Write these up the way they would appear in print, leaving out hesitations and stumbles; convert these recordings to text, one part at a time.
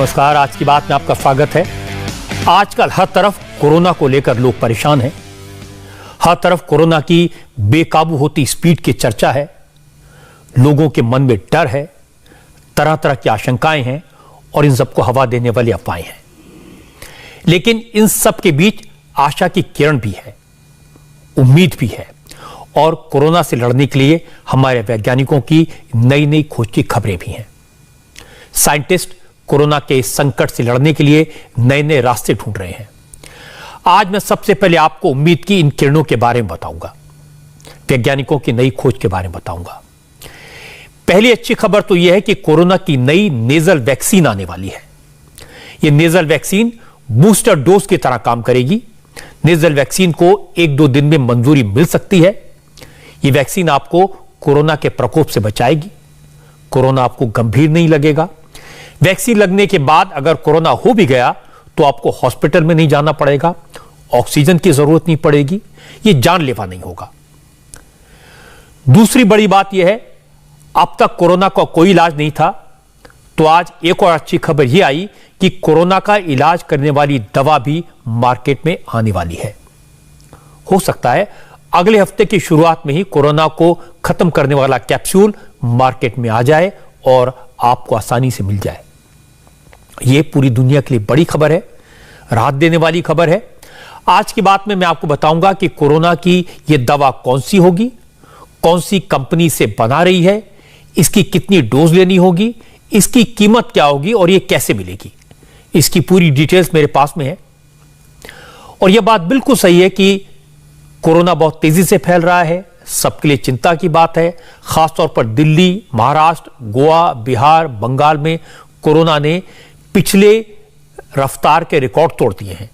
नमस्कार, आज की बात में आपका स्वागत है। आजकल हर तरफ कोरोना को लेकर लोग परेशान हैं। हर तरफ कोरोना की बेकाबू होती स्पीड की चर्चा है। लोगों के मन में डर है, तरह तरह की आशंकाएं हैं और इन सबको हवा देने वाली अफवाहें हैं। लेकिन इन सब के बीच आशा की किरण भी है, उम्मीद भी है और कोरोना से लड़ने के लिए हमारे वैज्ञानिकों की नई नई खोज की खबरें भी हैं। साइंटिस्ट कोरोना के संकट से लड़ने के लिए नए नए रास्ते ढूंढ रहे हैं। आज मैं सबसे पहले आपको उम्मीद की इन किरणों के बारे में बताऊंगा, वैज्ञानिकों की नई खोज के बारे में बताऊंगा। पहली अच्छी खबर तो यह है कि कोरोना की नई नेजल वैक्सीन आने वाली है। यह नेजल वैक्सीन बूस्टर डोज की तरह काम करेगी। नेजल वैक्सीन को 1-2 दिन में मंजूरी मिल सकती है। यह वैक्सीन आपको कोरोना के प्रकोप से बचाएगी। कोरोना आपको गंभीर नहीं लगेगा। वैक्सीन लगने के बाद अगर कोरोना हो भी गया तो आपको हॉस्पिटल में नहीं जाना पड़ेगा, ऑक्सीजन की जरूरत नहीं पड़ेगी, यह जानलेवा नहीं होगा। दूसरी बड़ी बात यह है, अब तक कोरोना का कोई इलाज नहीं था, तो आज एक और अच्छी खबर यह आई कि कोरोना का इलाज करने वाली दवा भी मार्केट में आने वाली है। हो सकता है अगले हफ्ते की शुरुआत में ही कोरोना को खत्म करने वाला कैप्सूल मार्केट में आ जाए और आपको आसानी से मिल जाए। यह पूरी दुनिया के लिए बड़ी खबर है, राहत देने वाली खबर है। आज की बात में मैं आपको बताऊंगा कि कोरोना की यह दवा कौन सी होगी, कौन सी कंपनी से बना रही है, इसकी कितनी डोज लेनी होगी, इसकी कीमत क्या होगी और यह कैसे मिलेगी। इसकी पूरी डिटेल्स मेरे पास में है। और यह बात बिल्कुल सही है कि कोरोना बहुत तेजी से फैल रहा है, सबके लिए चिंता की बात है। खासतौर पर दिल्ली, महाराष्ट्र, गोवा, बिहार, बंगाल में कोरोना ने पिछले रफ्तार के रिकॉर्ड तोड़ दिए हैं।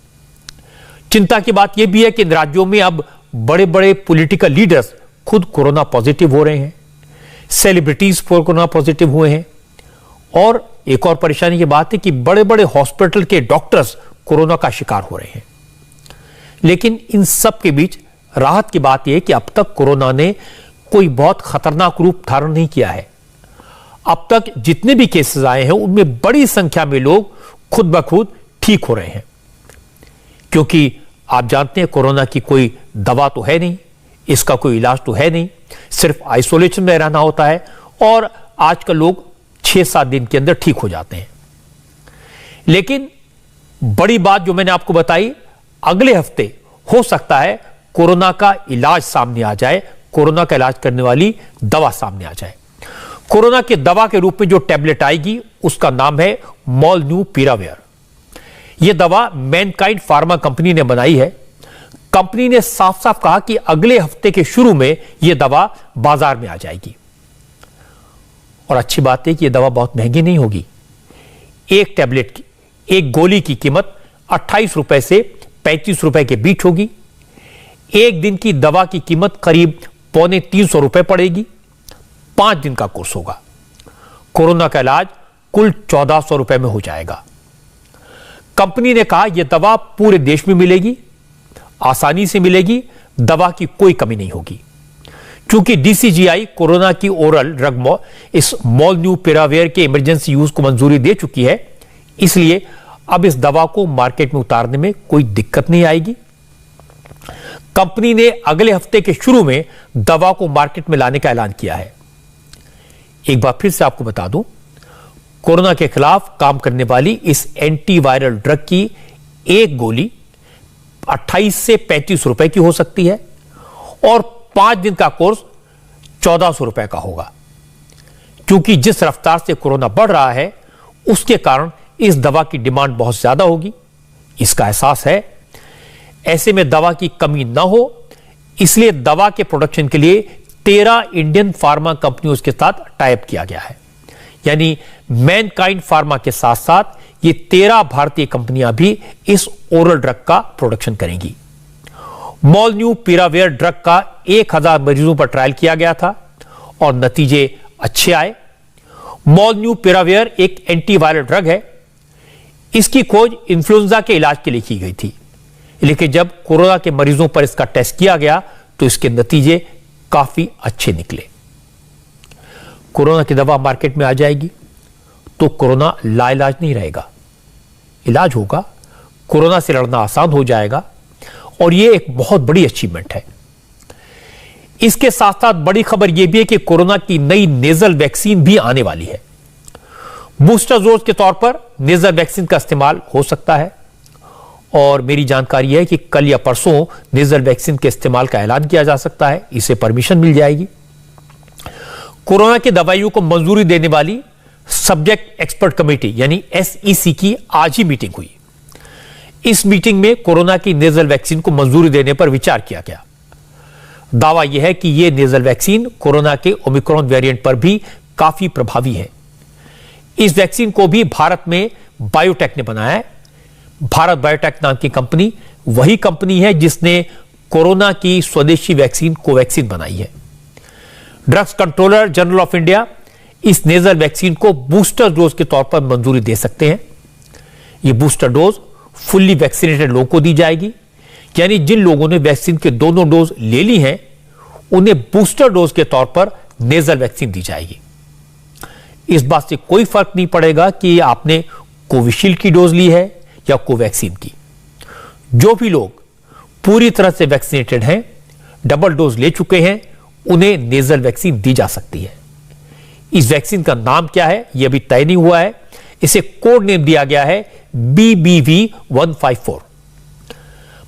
चिंता की बात यह भी है कि इन राज्यों में अब बड़े बड़े पॉलिटिकल लीडर्स खुद कोरोना पॉजिटिव हो रहे हैं, सेलिब्रिटीज कोरोना पॉजिटिव हुए हैं। और एक और परेशानी की बात है कि बड़े बड़े हॉस्पिटल के डॉक्टर्स कोरोना का शिकार हो रहे हैं। लेकिन इन सब के बीच राहत की बात यह है कि अब तक कोरोना ने कोई बहुत खतरनाक रूप धारण नहीं किया है। अब तक जितने भी केसेस आए हैं उनमें बड़ी संख्या में लोग खुद ब खुद ठीक हो रहे हैं, क्योंकि आप जानते हैं कोरोना की कोई दवा तो है नहीं, इसका कोई इलाज तो है नहीं, सिर्फ आइसोलेशन में रहना होता है और आजकल लोग 6-7 दिन के अंदर ठीक हो जाते हैं। लेकिन बड़ी बात जो मैंने आपको बताई, अगले हफ्ते हो सकता है कोरोना का इलाज सामने आ जाए, कोरोना का इलाज करने वाली दवा सामने आ जाए। कोरोना की दवा के रूप में जो टैबलेट आएगी उसका नाम है मोलनूपिराविर। यह दवा मैनकाइंड फार्मा कंपनी ने बनाई है। कंपनी ने साफ साफ कहा कि अगले हफ्ते के शुरू में यह दवा बाजार में आ जाएगी। और अच्छी बात है कि यह दवा बहुत महंगी नहीं होगी। एक टैबलेट की, एक गोली की कीमत 28 रुपए से 35 रुपए के बीच होगी। एक दिन की दवा की कीमत करीब 250 रुपए पड़ेगी। 5 दिन का कोर्स होगा। कोरोना का इलाज कुल 1400 रुपए में हो जाएगा। कंपनी ने कहा यह दवा पूरे देश में मिलेगी, आसानी से मिलेगी, दवा की कोई कमी नहीं होगी। क्योंकि डीसीजीआई कोरोना की ओरल ड्रग इस मोलनूपिराविर के इमरजेंसी यूज को मंजूरी दे चुकी है, इसलिए अब इस दवा को मार्केट में उतारने में कोई दिक्कत नहीं आएगी। कंपनी ने अगले हफ्ते के शुरू में दवा को मार्केट में लाने का ऐलान किया है। एक बार फिर से आपको बता दूं, कोरोना के खिलाफ काम करने वाली इस एंटीवायरल ड्रग की एक गोली 28 से 35 रुपए की हो सकती है और 5 दिन का कोर्स 1400 रुपए का होगा। क्योंकि जिस रफ्तार से कोरोना बढ़ रहा है उसके कारण इस दवा की डिमांड बहुत ज्यादा होगी, इसका एहसास है। ऐसे में दवा की कमी ना हो, इसलिए दवा के प्रोडक्शन के लिए 13 इंडियन फार्मा कंपनियों के साथ टाइप किया गया है। यानी मैनकाइंड फार्मा के साथ साथ ये 13 भारतीय कंपनियां भी इस ओरल ड्रग का प्रोडक्शन करेंगी। मोलनूपिराविर ड्रग का 1000 मरीजों पर ट्रायल किया गया था और नतीजे अच्छे आए। मोलनूपिराविर एक एंटीवायरल ड्रग है। इसकी खोज इन्फ्लुएंजा के इलाज के लिए की गई थी, लेकिन जब कोरोना के मरीजों पर इसका टेस्ट किया गया तो इसके नतीजे काफी अच्छे निकले। कोरोना की दवा मार्केट में आ जाएगी तो कोरोना लाइलाज नहीं रहेगा, इलाज होगा, कोरोना से लड़ना आसान हो जाएगा और यह एक बहुत बड़ी अचीवमेंट है। इसके साथ साथ बड़ी खबर यह भी है कि कोरोना की नई नेजल वैक्सीन भी आने वाली है। बूस्टर डोज के तौर पर नेजल वैक्सीन का इस्तेमाल हो सकता है और मेरी जानकारी है कि कल या परसों नेजल वैक्सीन के इस्तेमाल का ऐलान किया जा सकता है, इसे परमिशन मिल जाएगी। कोरोना की दवाइयों को मंजूरी देने वाली सब्जेक्ट एक्सपर्ट कमेटी यानी SEC की आज ही मीटिंग हुई। इस मीटिंग में कोरोना की नेजल वैक्सीन को मंजूरी देने पर विचार किया गया। दावा यह है कि यह नेजल वैक्सीन कोरोना के ओमिक्रॉन वेरिएंट पर भी काफी प्रभावी है। इस वैक्सीन को भी भारत में बायोटेक ने बनाया है। भारत बायोटेक नाम की कंपनी वही कंपनी है जिसने कोरोना की स्वदेशी वैक्सीन कोवैक्सीन बनाई है। Drugs controller general of India इस नेजल वैक्सीन को बूस्टर डोज के तौर पर मंजूरी दे सकते हैं। यह बूस्टर डोज फुल्ली वैक्सीनेटेड लोगों को दी जाएगी, यानी जिन लोगों ने वैक्सीन के दोनों डोज ले ली हैं उन्हें बूस्टर डोज के तौर पर नेजल वैक्सीन दी जाएगी। इस बात से कोई फर्क नहीं पड़ेगा कि आपने कोविशील्ड की डोज ली है या कोवैक्सीन की। जो भी लोग पूरी तरह से वैक्सीनेटेड हैं, डबल डोज ले चुके हैं, उन्हें नेजल वैक्सीन दी जा सकती है। इस वैक्सीन का नाम क्या है यह अभी तय नहीं हुआ है। इसे कोड नेम दिया गया है BBV154।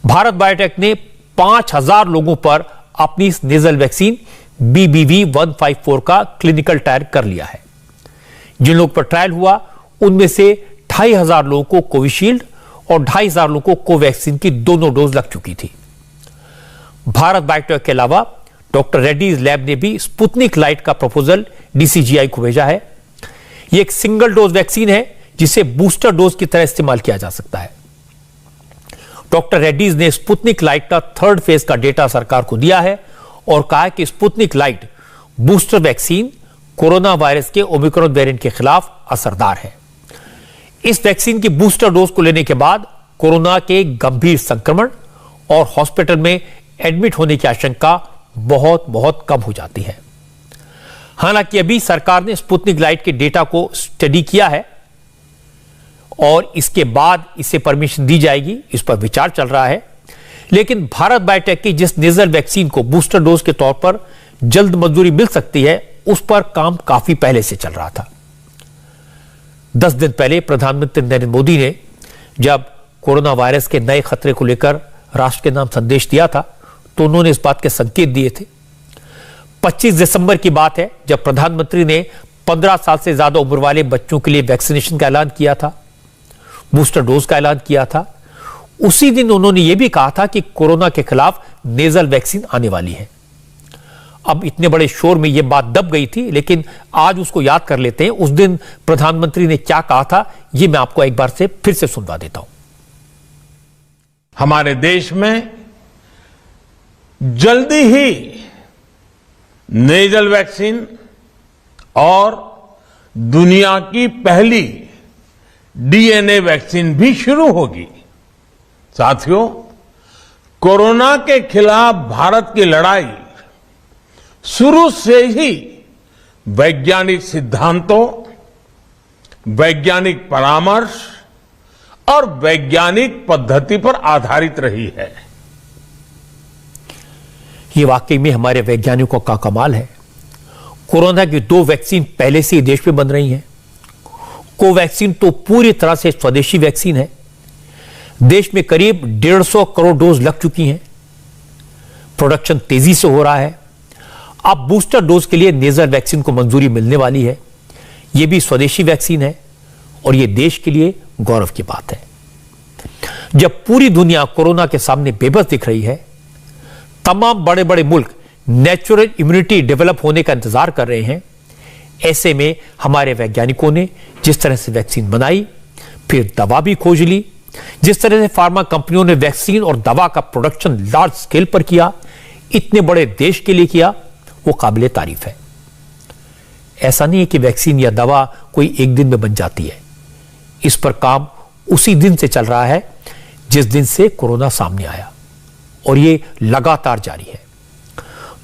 भारत बायोटेक ने 5000 लोगों पर अपनी इस नेजल वैक्सीन BBV154 का क्लिनिकल ट्रायल कर लिया है। जिन लोगों पर ट्रायल हुआ उनमें से 2500 लोगों को कोविशील्ड और 2500 लोगों को कोवैक्सीन की दोनों डोज लग चुकी थी। भारत बायोटेक के अलावा डॉक्टर रेड्डीज लैब ने भी स्पुतनिक लाइट का प्रपोजल DCGI को भेजा है। यह एक सिंगल डोज वैक्सीन है जिसे बूस्टर डोज की तरह इस्तेमाल किया जा सकता है। डॉक्टर रेड्डीज ने स्पुतनिक लाइट का 3rd फेज का डेटा सरकार को दिया है और कहा है कि Sputnik light booster vaccine corona virus के ओमिक्रॉन वेरिएंट के खिलाफ असरदार है। इस वैक्सीन की बूस्टर डोज को लेने के बाद कोरोना के गंभीर संक्रमण और हॉस्पिटल में एडमिट होने की आशंका बहुत कम हो जाती है। हालांकि अभी सरकार ने स्पुतनिक लाइट के डेटा को स्टडी किया है और इसके बाद इसे परमिशन दी जाएगी, इस पर विचार चल रहा है। लेकिन भारत बायोटेक की जिस नेजल वैक्सीन को बूस्टर डोज के तौर पर जल्द मंजूरी मिल सकती है उस पर काम काफी पहले से चल रहा था। 10 दिन पहले प्रधानमंत्री नरेंद्र मोदी ने जब कोरोना वायरस के नए खतरे को लेकर राष्ट्र के नाम संदेश दिया था तो उन्होंने इस बात के संकेत दिए थे। 25 दिसंबर की बात है जब प्रधानमंत्री ने 15 साल से ज्यादा उम्र वाले बच्चों के लिए वैक्सीनेशन का ऐलान किया था, बूस्टर डोज का ऐलान किया था। उसी दिन उन्होंने यह भी कहा था कि कोरोना के खिलाफ नेजल वैक्सीन आने वाली है। अब इतने बड़े शोर में यह बात दब गई थी, लेकिन आज उसको याद कर लेते हैं। उस दिन प्रधानमंत्री ने क्या कहा था यह मैं आपको एक बार से फिर से सुनवा देता हूं। हमारे देश में जल्दी ही नेजल वैक्सीन और दुनिया की पहली DNA वैक्सीन भी शुरू होगी। साथियों, कोरोना के खिलाफ भारत की लड़ाई शुरू से ही वैज्ञानिक सिद्धांतों, वैज्ञानिक परामर्श और वैज्ञानिक पद्धति पर आधारित रही है। ये वाकई में हमारे वैज्ञानिकों का कमाल है। कोरोना की 2 वैक्सीन पहले से ही देश में बन रही हैं। कोवैक्सीन तो पूरी तरह से स्वदेशी वैक्सीन है। देश में करीब 150 करोड़ डोज लग चुकी हैं। प्रोडक्शन तेजी से हो रहा है। अब बूस्टर डोज के लिए नेजल वैक्सीन को मंजूरी मिलने वाली है। यह भी स्वदेशी वैक्सीन है और यह देश के लिए गौरव की बात है। जब पूरी दुनिया कोरोना के सामने बेबस दिख रही है, तमाम बड़े बड़े मुल्क नेचुरल इम्यूनिटी डेवलप होने का इंतजार कर रहे हैं, ऐसे में हमारे वैज्ञानिकों ने जिस तरह से वैक्सीन बनाई, फिर दवा भी खोज ली, जिस तरह से फार्मा कंपनियों ने वैक्सीन और दवा का प्रोडक्शन लार्ज स्केल पर किया, इतने बड़े देश के लिए किया, वो काबिले तारीफ है। ऐसा नहीं है कि वैक्सीन या दवा कोई एक दिन में बन जाती है। इस पर काम उसी दिन से चल रहा है जिस दिन से कोरोना सामने आया और ये लगातार जारी है।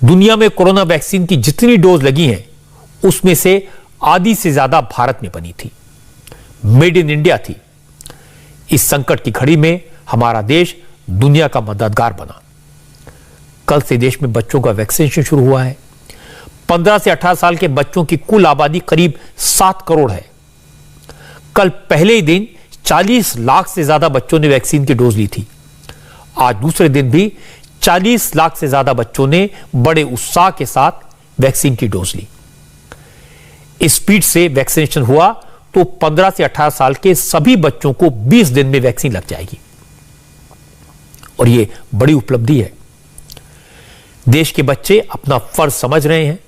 दुनिया में कोरोना वैक्सीन की जितनी डोज लगी हैं उसमें से आधी से ज्यादा भारत में बनी थी, मेड इन इंडिया थी। इस संकट की घड़ी में हमारा देश दुनिया का मददगार बना। कल से देश में बच्चों का वैक्सीनेशन शुरू हुआ है। 15 से 18 साल के बच्चों की कुल आबादी करीब 7 करोड़ है। कल पहले ही दिन 40 लाख से ज्यादा बच्चों ने वैक्सीन की डोज ली थी। आज दूसरे दिन भी 40 लाख से ज्यादा बच्चों ने बड़े उत्साह के साथ वैक्सीन की डोज ली। इस स्पीड से वैक्सीनेशन हुआ तो 15 से 18 साल के सभी बच्चों को 20 दिन में वैक्सीन लग जाएगी और यह बड़ी उपलब्धि है। देश के बच्चे अपना फर्ज समझ रहे हैं,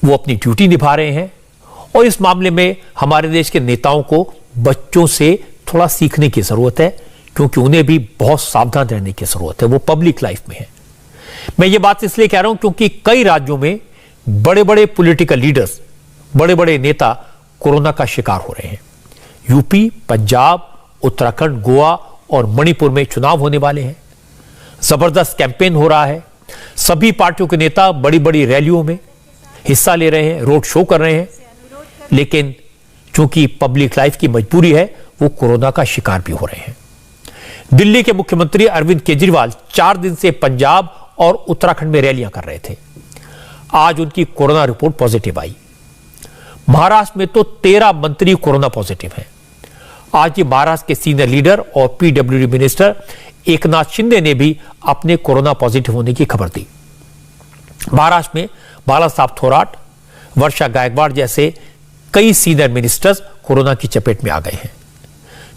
वो अपनी ड्यूटी निभा रहे हैं और इस मामले में हमारे देश के नेताओं को बच्चों से थोड़ा सीखने की जरूरत है, क्योंकि उन्हें भी बहुत सावधान रहने की जरूरत है। वो पब्लिक लाइफ में है। मैं ये बात इसलिए कह रहा हूं क्योंकि कई राज्यों में बड़े बड़े पॉलिटिकल लीडर्स, बड़े बड़े नेता कोरोना का शिकार हो रहे हैं। यूपी, पंजाब, उत्तराखंड, गोवा और मणिपुर में चुनाव होने वाले हैं। जबरदस्त कैंपेन हो रहा है। सभी पार्टियों के नेता बड़ी बड़ी रैलियों में हिस्सा ले रहे हैं, रोड शो कर रहे हैं, लेकिन चूंकि पब्लिक लाइफ की मजबूरी है, वो कोरोना का शिकार भी हो रहे हैं। दिल्ली के मुख्यमंत्री अरविंद केजरीवाल 4 दिन से पंजाब और उत्तराखंड में रैलियां कर रहे थे। आज उनकी कोरोना रिपोर्ट पॉजिटिव आई। महाराष्ट्र में तो 13 मंत्री कोरोना पॉजिटिव हैं। आज ये महाराष्ट्र के सीनियर लीडर और पीडब्ल्यूडी मिनिस्टर एकनाथ शिंदे ने भी अपने कोरोना पॉजिटिव होने की खबर दी। महाराष्ट्र में बाला साहब थोराट, वर्षा गायकवाड़ जैसे कई सीनियर मिनिस्टर्स कोरोना की चपेट में आ गए हैं।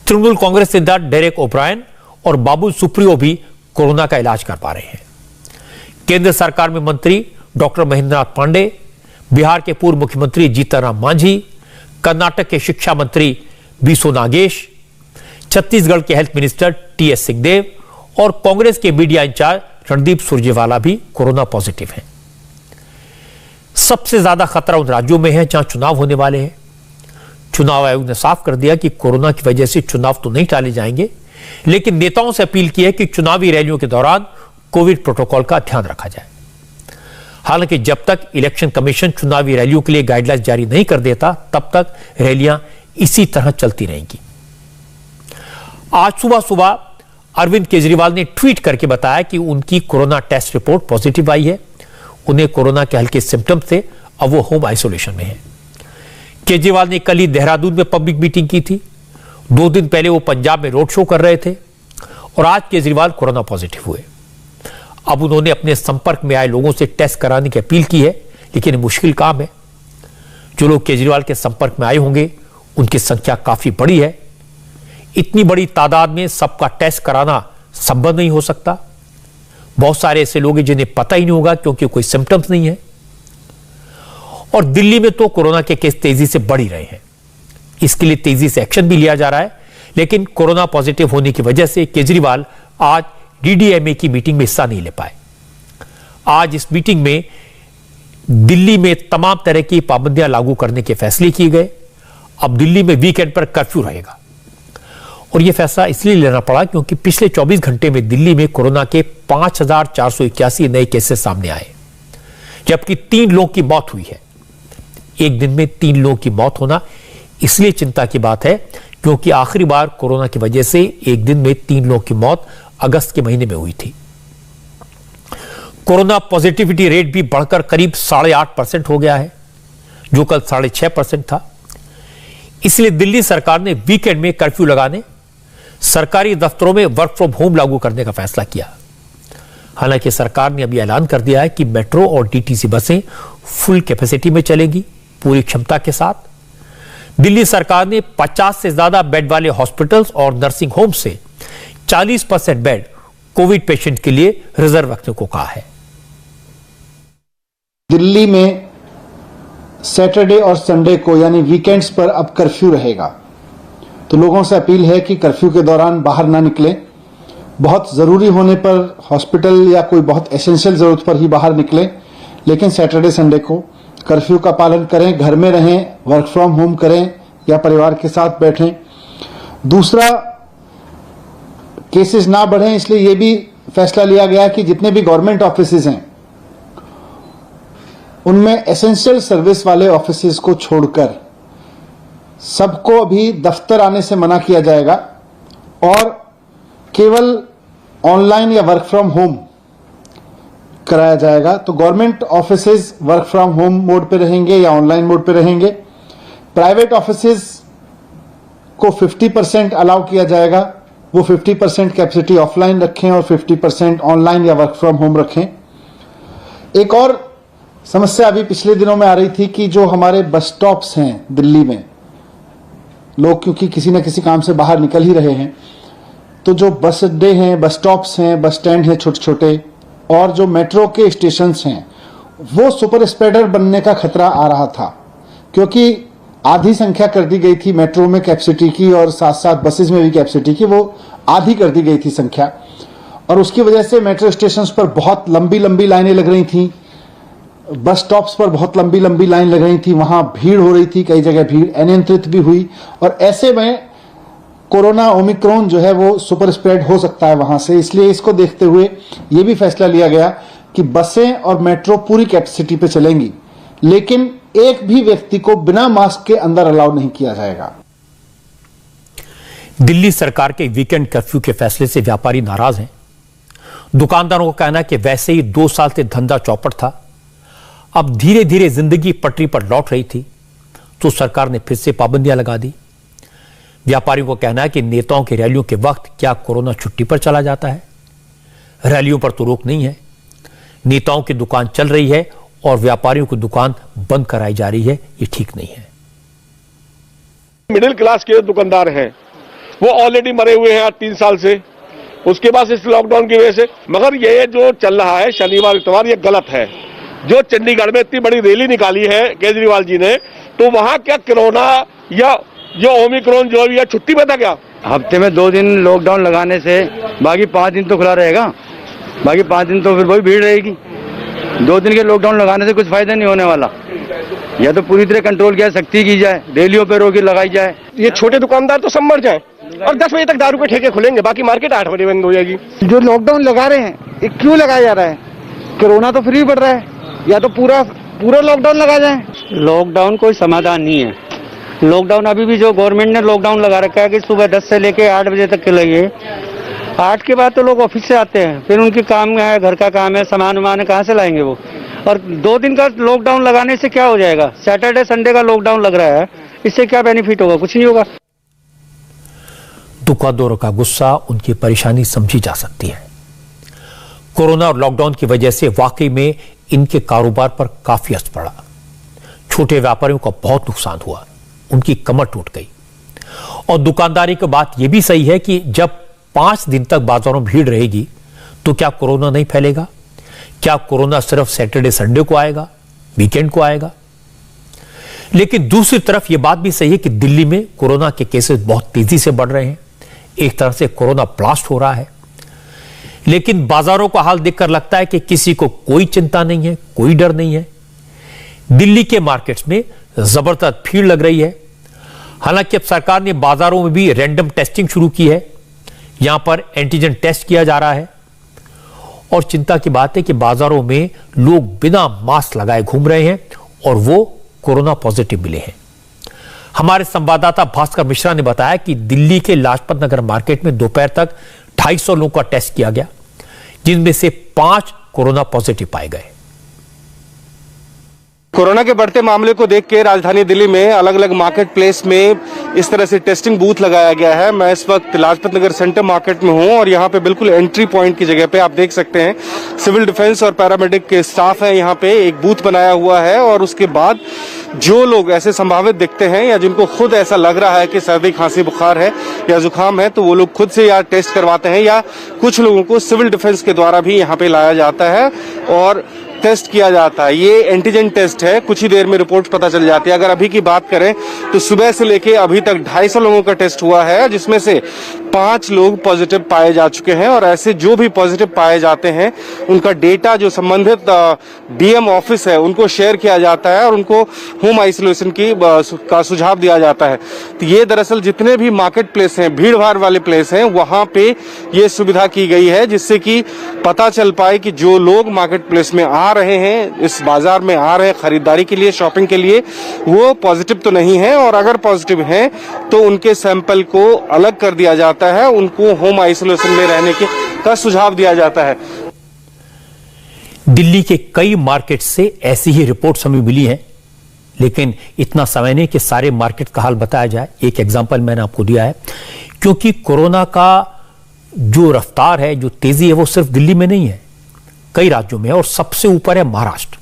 तृणमूल कांग्रेस नेता डेरेक ओब्रायन और बाबुल सुप्रियो भी कोरोना का इलाज कर पा रहे हैं। केंद्र सरकार में मंत्री डॉक्टर महेंद्रनाथ पांडे, बिहार के पूर्व मुख्यमंत्री जीतनराम मांझी, कर्नाटक के शिक्षा मंत्री बीसो नागेश, छत्तीसगढ़ के हेल्थ मिनिस्टर टीएस सिंहदेव और कांग्रेस के मीडिया इंचार्ज रणदीप सुरजेवाला भी कोरोना पॉजिटिव हैं। सबसे ज्यादा खतरा उन राज्यों में है जहां चुनाव होने वाले हैं। चुनाव आयोग ने साफ कर दिया कि कोरोना की वजह से चुनाव तो नहीं टाले जाएंगे, लेकिन नेताओं से अपील की है कि चुनावी रैलियों के दौरान कोविड प्रोटोकॉल का ध्यान रखा जाए। हालांकि जब तक इलेक्शन कमीशन चुनावी रैलियों के लिए गाइडलाइंस जारी नहीं कर देता, तब तक रैलियां इसी तरह चलती रहेंगी। आज सुबह सुबह अरविंद केजरीवाल ने ट्वीट करके बताया कि उनकी कोरोना टेस्ट रिपोर्ट पॉजिटिव आई है। उन्हें कोरोना के हल्के सिम्टम्स थे, अब वो होम आइसोलेशन में है। केजरीवाल ने कल ही देहरादून में पब्लिक मीटिंग की थी। 2 दिन पहले वो पंजाब में रोड शो कर रहे थे और आज केजरीवाल कोरोना पॉजिटिव हुए। अब उन्होंने अपने संपर्क में आए लोगों से टेस्ट कराने की अपील की है, लेकिन मुश्किल काम है। जो लोग केजरीवाल के संपर्क में आए होंगे, उनकी संख्या काफी बड़ी है। इतनी बड़ी तादाद में सबका टेस्ट कराना संभव नहीं हो सकता। बहुत सारे ऐसे लोग हैं जिन्हें पता ही नहीं होगा, क्योंकि कोई सिम्टम्स नहीं है। और दिल्ली में तो कोरोना के केस तेजी से बढ़ ही रहे हैं। इसके लिए तेजी से एक्शन भी लिया जा रहा है, लेकिन कोरोना पॉजिटिव होने की वजह से केजरीवाल आज डीडीएमए की मीटिंग में हिस्सा नहीं ले पाए। आज इस मीटिंग में दिल्ली में तमाम तरह की पाबंदियां लागू करने के फैसले किए गए। अब दिल्ली में वीकेंड पर कर्फ्यू रहेगा और यह फैसला इसलिए लेना पड़ा क्योंकि पिछले 24 घंटे में दिल्ली में कोरोना के 5,481 नए केसेस सामने आए, जबकि 3 लोगों की मौत हुई है। एक दिन में 3 लोगों की मौत होना इसलिए चिंता की बात है क्योंकि आखिरी बार कोरोना की वजह से एक दिन में 3 लोगों की मौत अगस्त के महीने में हुई थी। कोरोना पॉजिटिविटी रेट भी बढ़कर करीब 8.5% हो गया है, जो कल 6.5% था। इसलिए दिल्ली सरकार ने वीकेंड में कर्फ्यू लगाने, सरकारी दफ्तरों में वर्क फ्रॉम होम लागू करने का फैसला किया। हालांकि सरकार ने अभी ऐलान कर दिया है कि मेट्रो और डीटीसी बसें फुल कैपेसिटी में चलेगी, पूरी क्षमता के साथ। दिल्ली सरकार ने 50 से ज्यादा बेड वाले हॉस्पिटल्स और नर्सिंग होम से 40% बेड कोविड पेशेंट के लिए रिजर्व रखने को कहा है। दिल्ली में सैटरडे और संडे को यानी वीकेंड्स पर अब कर्फ्यू रहेगा, तो लोगों से अपील है कि कर्फ्यू के दौरान बाहर ना निकलें। बहुत ज़रूरी होने पर हॉस्पिटल या कोई बहुत एसेंशियल ज़रूरत पर ही बाहर निकलें, लेकिन सैटरडे संडे को कर्फ्यू का पालन करें, घर में रहें, वर्क फ्रॉम होम करें या परिवार के साथ बैठें। दूसरा, केसेस ना बढ़ें, इसलिए ये भी फैसला लिया गया कि जितने भी गवर्नमेंट ऑफिसेज हैं उनमें एसेंशियल सर्विस वाले ऑफिसेज को छोड़कर सबको अभी दफ्तर आने से मना किया जाएगा और केवल ऑनलाइन या वर्क फ्रॉम होम कराया जाएगा। तो government offices work from home mode पे रहेंगे या ऑनलाइन मोड पे रहेंगे। प्राइवेट ऑफिसेज को 50% अलाउ किया जाएगा, वो 50% कैपेसिटी ऑफलाइन रखें और 50% ऑनलाइन या वर्क फ्रॉम होम रखें। एक और समस्या अभी पिछले दिनों में आ रही थी कि जो हमारे बस स्टॉप्स हैं दिल्ली में, लोग क्योंकि किसी न किसी काम से बाहर निकल ही रहे हैं, तो जो बस अड्डे हैं, बस स्टॉप्स हैं, बस स्टैंड हैं छोटे छोटे, और जो मेट्रो के स्टेशंस हैं, वो सुपर स्प्रेडर बनने का खतरा आ रहा था, क्योंकि आधी संख्या कर दी गई थी मेट्रो में कैपेसिटी की और साथ साथ बसेस में भी कैपेसिटी की, वो आधी कर दी गई थी संख्या, और उसकी वजह से मेट्रो स्टेशंस पर बहुत लंबी लंबी लाइनें लग रही थी, बस स्टॉप्स पर बहुत लंबी लंबी लाइन लग रही थी, वहां भीड़ हो रही थी, कई जगह भीड़ अनियंत्रित भी हुई, और ऐसे में कोरोना ओमिक्रॉन जो है वो सुपर स्प्रेड हो सकता है वहां से। इसलिए इसको देखते हुए ये भी फैसला लिया गया कि बसें और मेट्रो पूरी कैपेसिटी पे चलेंगी, लेकिन एक भी व्यक्ति को बिना मास्क के अंदर अलाउ नहीं किया जाएगा। दिल्ली सरकार के वीकेंड कर्फ्यू के फैसले से व्यापारी नाराज हैं। दुकानदारों का कहना है कि वैसे ही 2 साल से धंधा चौपट था, अब धीरे धीरे जिंदगी पटरी पर लौट रही थी तो सरकार ने फिर से पाबंदियां लगा दी। व्यापारियों को कहना है कि नेताओं की रैलियों के वक्त क्या कोरोना छुट्टी पर चला जाता है? रैलियों पर तो रोक नहीं है, नेताओं की दुकान चल रही है और व्यापारियों की दुकान बंद कराई जा रही है, ये ठीक नहीं है। मिडिल क्लास के दुकानदार हैं वो ऑलरेडी मरे हुए हैं आज 3 साल से, उसके बाद इस लॉकडाउन की वजह से। मगर ये जो चल रहा है शनिवार इतवार, ये गलत है। जो चंडीगढ़ में इतनी बड़ी रैली निकाली है केजरीवाल जी ने, तो वहां क्या कोरोना या जो ओमिक्रॉन जो भी है छुट्टी पे था क्या? हफ्ते में 2 दिन लॉकडाउन लगाने से बाकी 5 दिन तो खुला रहेगा, बाकी 5 दिन तो फिर वही भीड़ रहेगी। 2 दिन के लॉकडाउन लगाने से कुछ फायदा नहीं होने वाला। या तो पूरी तरह कंट्रोल किया, सख्ती की जाए, रैलियों पे रोक लगाई जाए। ये छोटे दुकानदार तो सब मर जाए और 10 बजे तक दारू के ठेके खुलेंगे, बाकी मार्केट 8 बजे बंद हो जाएगी। जो लॉकडाउन लगा रहे हैं ये क्यों लगाया जा रहा है? कोरोना तो फ्री बढ़ रहा है, या तो पूरा लॉकडाउन लगा जाए। लॉकडाउन कोई समाधान नहीं है। लॉकडाउन अभी भी जो गवर्नमेंट ने लॉकडाउन लगा रखा है कि सुबह 10 से लेके 8 बजे तक के लिए, 8 के बाद तो लोग ऑफिस से आते हैं, फिर उनके काम है, घर का काम है, सामान वामान कहाँ से लाएंगे वो। और 2 दिन का लॉकडाउन लगाने से क्या हो जाएगा? सैटरडे संडे का लॉकडाउन लग रहा है, इससे क्या बेनिफिट होगा? कुछ नहीं होगा। दुकानदारों का गुस्सा, उनकी परेशानी समझी जा सकती है। कोरोना और लॉकडाउन की वजह से वाकई में इनके कारोबार पर काफी असर पड़ा। छोटे व्यापारियों का बहुत नुकसान हुआ, उनकी कमर टूट गई। और दुकानदारी की बात यह भी सही है कि जब 5 दिन तक बाजारों में भीड़ रहेगी तो क्या कोरोना नहीं फैलेगा? क्या कोरोना सिर्फ सैटरडे संडे को आएगा, वीकेंड को आएगा? लेकिन दूसरी तरफ यह बात भी सही है कि दिल्ली में कोरोना के केसेस बहुत तेजी से बढ़ रहे हैं। एक तरह से कोरोना ब्लास्ट हो रहा है, लेकिन बाजारों का हाल देखकर लगता है कि किसी को कोई चिंता नहीं है, कोई डर नहीं है। दिल्ली के मार्केट्स में जबरदस्त भीड़ लग रही है। हालांकि अब सरकार ने बाजारों में भी रैंडम टेस्टिंग शुरू की है, यहां पर एंटीजन टेस्ट किया जा रहा है। और चिंता की बात है कि बाजारों में लोग बिना मास्क लगाए घूम रहे हैं और वो कोरोना पॉजिटिव मिले हैं। हमारे संवाददाता भास्कर मिश्रा ने बताया कि दिल्ली के लाजपत नगर मार्केट में दोपहर तक 250 लोगों का टेस्ट किया गया, जिनमें से 5 कोरोना पॉजिटिव पाए गए। कोरोना के बढ़ते मामले को देख के राजधानी दिल्ली में अलग अलग मार्केट प्लेस में इस तरह से टेस्टिंग बूथ लगाया गया है। मैं इस वक्त लाजपत नगर सेंटर मार्केट में हूं और यहाँ पे बिल्कुल एंट्री पॉइंट की जगह पे आप देख सकते हैं सिविल डिफेंस और पैरामेडिक के स्टाफ है। यहाँ पे एक बूथ बनाया हुआ है और उसके बाद जो लोग ऐसे संभावित दिखते हैं या जिनको खुद ऐसा लग रहा है कि सर्दी खांसी बुखार है या जुकाम है, तो वो लोग खुद से या टेस्ट करवाते हैं या कुछ लोगों को सिविल डिफेंस के द्वारा भी यहाँ पे लाया जाता है और टेस्ट किया जाता है। ये एंटीजन टेस्ट है, कुछ ही देर में रिपोर्ट पता चल जाती है। अगर अभी की बात करें तो सुबह से लेके अभी तक 250 लोगों का टेस्ट हुआ है, जिसमें से 5 लोग पॉजिटिव पाए जा चुके हैं और ऐसे जो भी पॉजिटिव पाए जाते हैं उनका डेटा जो संबंधित डीएम ऑफिस है उनको शेयर किया जाता है और उनको होम आइसोलेशन का सुझाव दिया जाता है। तो ये दरअसल जितने भी मार्केट प्लेस हैं, भीड़ भाड़ वाले प्लेस हैं, वहां पे ये सुविधा की गई है जिससे कि पता चल पाए कि जो लोग मार्केट प्लेस में आ रहे हैं, इस बाजार में आ रहे हैं खरीदारी के लिए, शॉपिंग के लिए, वो पॉजिटिव तो नहीं है और अगर पॉजिटिव हैं तो उनके सैंपल को अलग कर दिया जाता है, उनको होम आइसोलेशन में रहने का सुझाव दिया जाता है। दिल्ली के कई मार्केट से ऐसी ही रिपोर्ट्स हमें मिली हैं, लेकिन इतना समय नहीं कि सारे मार्केट का हाल बताया जाए। एक एग्जांपल मैंने आपको दिया है, क्योंकि कोरोना का जो रफ्तार है, जो तेजी है, वो सिर्फ दिल्ली में नहीं है, कई राज्यों में है और सबसे ऊपर है महाराष्ट्र।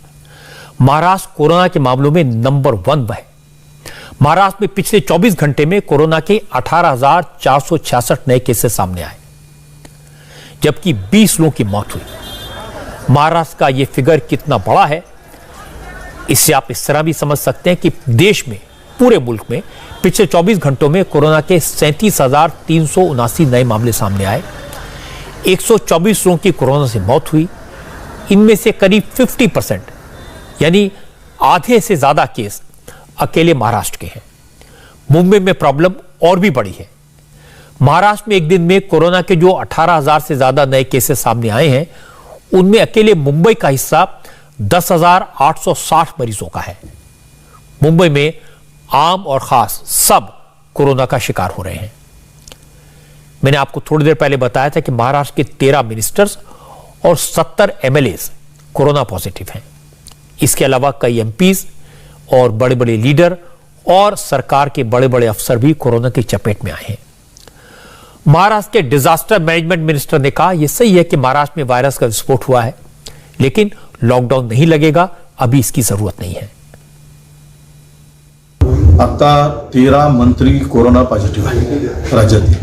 महाराष्ट्र कोरोना के मामलों में नंबर 1 है। महाराष्ट्र में पिछले 24 घंटे में कोरोना के 18,466 नए केसेस सामने आए, जबकि 20 लोगों की मौत हुई। महाराष्ट्र का यह फिगर कितना बड़ा है, इससे आप इस तरह भी समझ सकते हैं कि देश में, पूरे मुल्क में पिछले 24 घंटों में कोरोना के 37,379 नए मामले सामने आए। 124 लोगों की कोरोना से मौत हुई। इनमें से करीब 50% यानी आधे से ज्यादा केस अकेले महाराष्ट्र के हैं। मुंबई में प्रॉब्लम और भी बड़ी है। महाराष्ट्र में एक दिन में कोरोना के जो 18,000 से ज्यादा नए केसेस सामने आए हैं, उनमें अकेले मुंबई का हिस्सा 10,860 मरीजों का है। मुंबई में आम और खास सब कोरोना का शिकार हो रहे हैं। मैंने आपको थोड़ी देर पहले बताया था कि महाराष्ट्र के 13 मिनिस्टर्स और 70 एमएलएस कोरोना पॉजिटिव हैं। इसके अलावा कई एमपीज और बड़े बड़े लीडर और सरकार के बड़े बड़े अफसर भी कोरोना की चपेट में आए हैं। महाराष्ट्र के डिजास्टर मैनेजमेंट मिनिस्टर ने कहा, यह सही है कि महाराष्ट्र में वायरस का विस्फोट हुआ है, लेकिन लॉकडाउन नहीं लगेगा, अभी इसकी जरूरत नहीं है। आता 13 मंत्री कोरोना पॉझिटिव्ह आहे राज्यातील,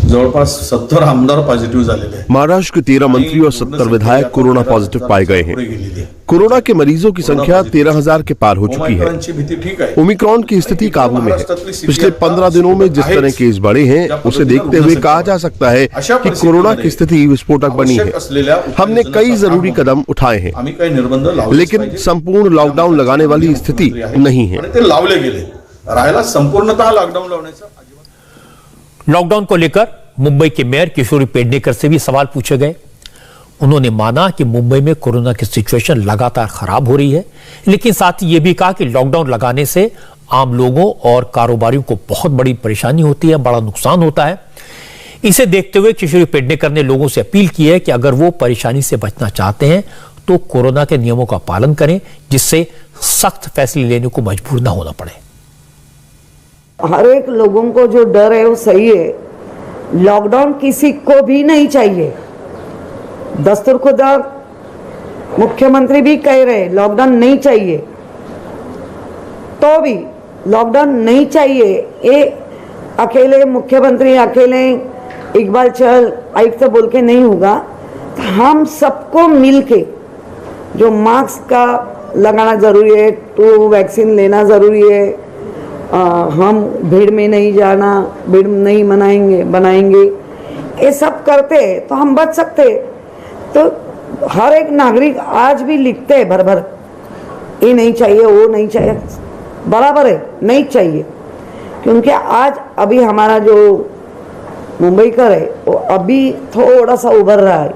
जवळपास 70 आमदार पॉझिटिव्ह झालेले हैं। महाराष्ट्र के 13 मंत्री और 70 विधायक कोरोना पॉजिटिव पाए गए हैं। कोरोना के मरीजों की संख्या 13,000 के पार हो चुकी है। ओमिक्रॉन की स्थिति काबू में है। पिछले 15 दिनों में जिस तरह केस बढ़े हैं, उसे देखते हुए कहा जा सकता है कि कोरोना की स्थिति विस्फोटक बनी है। हमने कई जरूरी कदम उठाए हैं, लेकिन संपूर्ण लॉकडाउन लगाने वाली स्थिति नहीं है। लॉकडाउन को लेकर मुंबई के मेयर किशोरी पेडनेकर से भी सवाल पूछे गए। उन्होंने माना कि मुंबई में कोरोना की सिचुएशन लगातार खराब हो रही है, लेकिन साथ ही यह भी कहा कि लॉकडाउन लगाने से आम लोगों और कारोबारियों को बहुत बड़ी परेशानी होती है, बड़ा नुकसान होता है। इसे देखते हुए किशोरी पेडनेकर ने लोगों से अपील की है कि अगर वो परेशानी से बचना चाहते हैं तो कोरोना के नियमों का पालन करें, जिससे सख्त फैसले लेने को मजबूर न होना पड़े। हर एक लोगों को जो डर है वो सही है। लॉकडाउन किसी को भी नहीं चाहिए। दस्तूरखुदा मुख्यमंत्री भी कह रहे लॉकडाउन नहीं चाहिए, तो भी लॉकडाउन नहीं चाहिए। ये अकेले मुख्यमंत्री, अकेले इकबाल चहल आयुक्त बोल के नहीं होगा। तो हम सबको मिलके जो मास्क का लगाना जरूरी है, 2 वैक्सीन लेना जरूरी है, हम भीड़ में नहीं जाना, भीड़ नहीं बनाएंगे, ये सब करते तो हम बच सकते। तो हर एक नागरिक आज भी लिखते हैं भर भर, ये नहीं चाहिए, वो नहीं चाहिए, बराबर है, नहीं चाहिए। क्योंकि आज अभी हमारा जो मुंबई का है वो अभी थोड़ा सा उभर रहा है।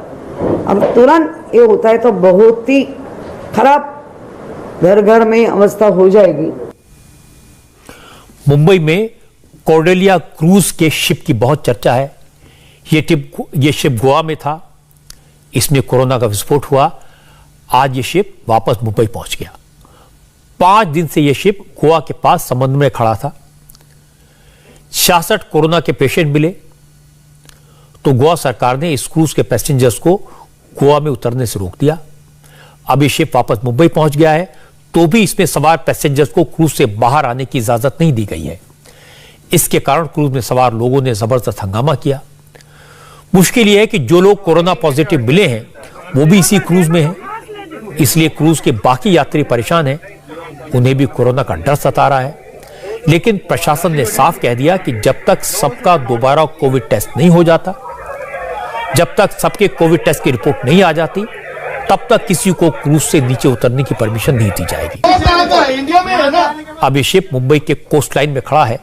अब तुरंत ये होता है तो बहुत ही खराब घर घर में अवस्था हो जाएगी। मुंबई में कॉर्डेलिया क्रूज के शिप की बहुत चर्चा है। ये शिप गोवा में था, इसमें कोरोना का विस्फोट हुआ। आज ये शिप वापस मुंबई पहुंच गया। 5 दिन से यह शिप गोवा के पास समुद्र में खड़ा था। 66 कोरोना के पेशेंट मिले तो गोवा सरकार ने इस क्रूज के पैसेंजर्स को गोवा में उतरने से रोक दिया। अब यह शिप वापस मुंबई पहुंच गया है, तो भी इसमें सवार पैसेंजर्स को क्रूज से बाहर आने की इजाजत नहीं दी गई है। इसके कारण क्रूज में सवार लोगों ने जबरदस्त हंगामा किया। मुश्किल यह है कि जो लोग कोरोना पॉजिटिव मिले हैं वो भी इसी क्रूज में हैं, इसलिए क्रूज के बाकी यात्री परेशान हैं, उन्हें भी कोरोना का डर सता रहा है। लेकिन प्रशासन ने साफ कह दिया कि जब तक सबका दोबारा कोविड टेस्ट नहीं हो जाता, जब तक सबके कोविड टेस्ट की रिपोर्ट नहीं आ जाती, तब तक किसी को क्रूज से नीचे उतरने की परमिशन नहीं दी जाएगी। अब ये शिप मुंबई के कोस्ट लाइन में खड़ा है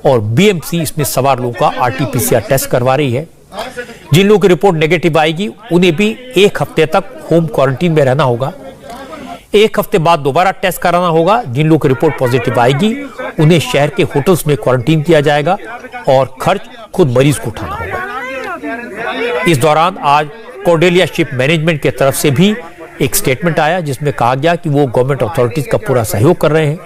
और बीएमसी इसमें सवार लोगों का आरटीपीसीआर टेस्ट करवा रही है। जिन लोगों की रिपोर्ट नेगेटिव आएगी उन्हें भी 1 हफ्ते तक होम क्वारंटीन में रहना होगा। 1 हफ्ते बाद दोबारा टेस्ट कराना होगा। जिन लोगों की रिपोर्ट पॉजिटिव आएगी उन्हें शहर के होटल्स में क्वारंटीन किया जाएगा और खर्च खुद मरीज को उठाना होगा। इस दौरान आज कॉर्डेलिया शिप मैनेजमेंट की तरफ से भी एक स्टेटमेंट आया जिसमें कहा गया कि वो गवर्नमेंट अथॉरिटीज का पूरा सहयोग कर रहे हैं।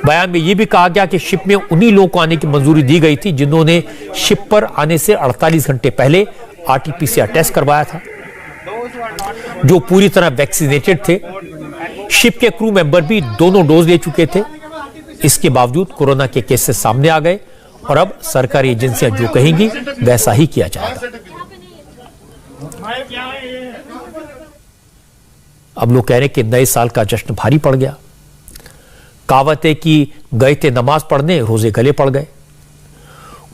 बयान में यह भी कहा गया कि शिप में उन्हीं लोगों को आने की मंजूरी दी गई थी जिन्होंने शिप पर आने से 48 घंटे पहले आरटीपीसीआर टेस्ट करवाया था, जो पूरी तरह वैक्सीनेटेड थे। शिप के क्रू मेंबर भी दोनों डोज ले चुके थे। इसके बावजूद कोरोना के केसेस सामने आ गए और अब सरकारी एजेंसियां जो कहेंगी वैसा ही किया जाएगा। अब लोग कह रहे हैं कि नए साल का जश्न भारी पड़ गया। कहावत है कि गए थे नमाज पढ़ने, रोजे गले पड़ गए।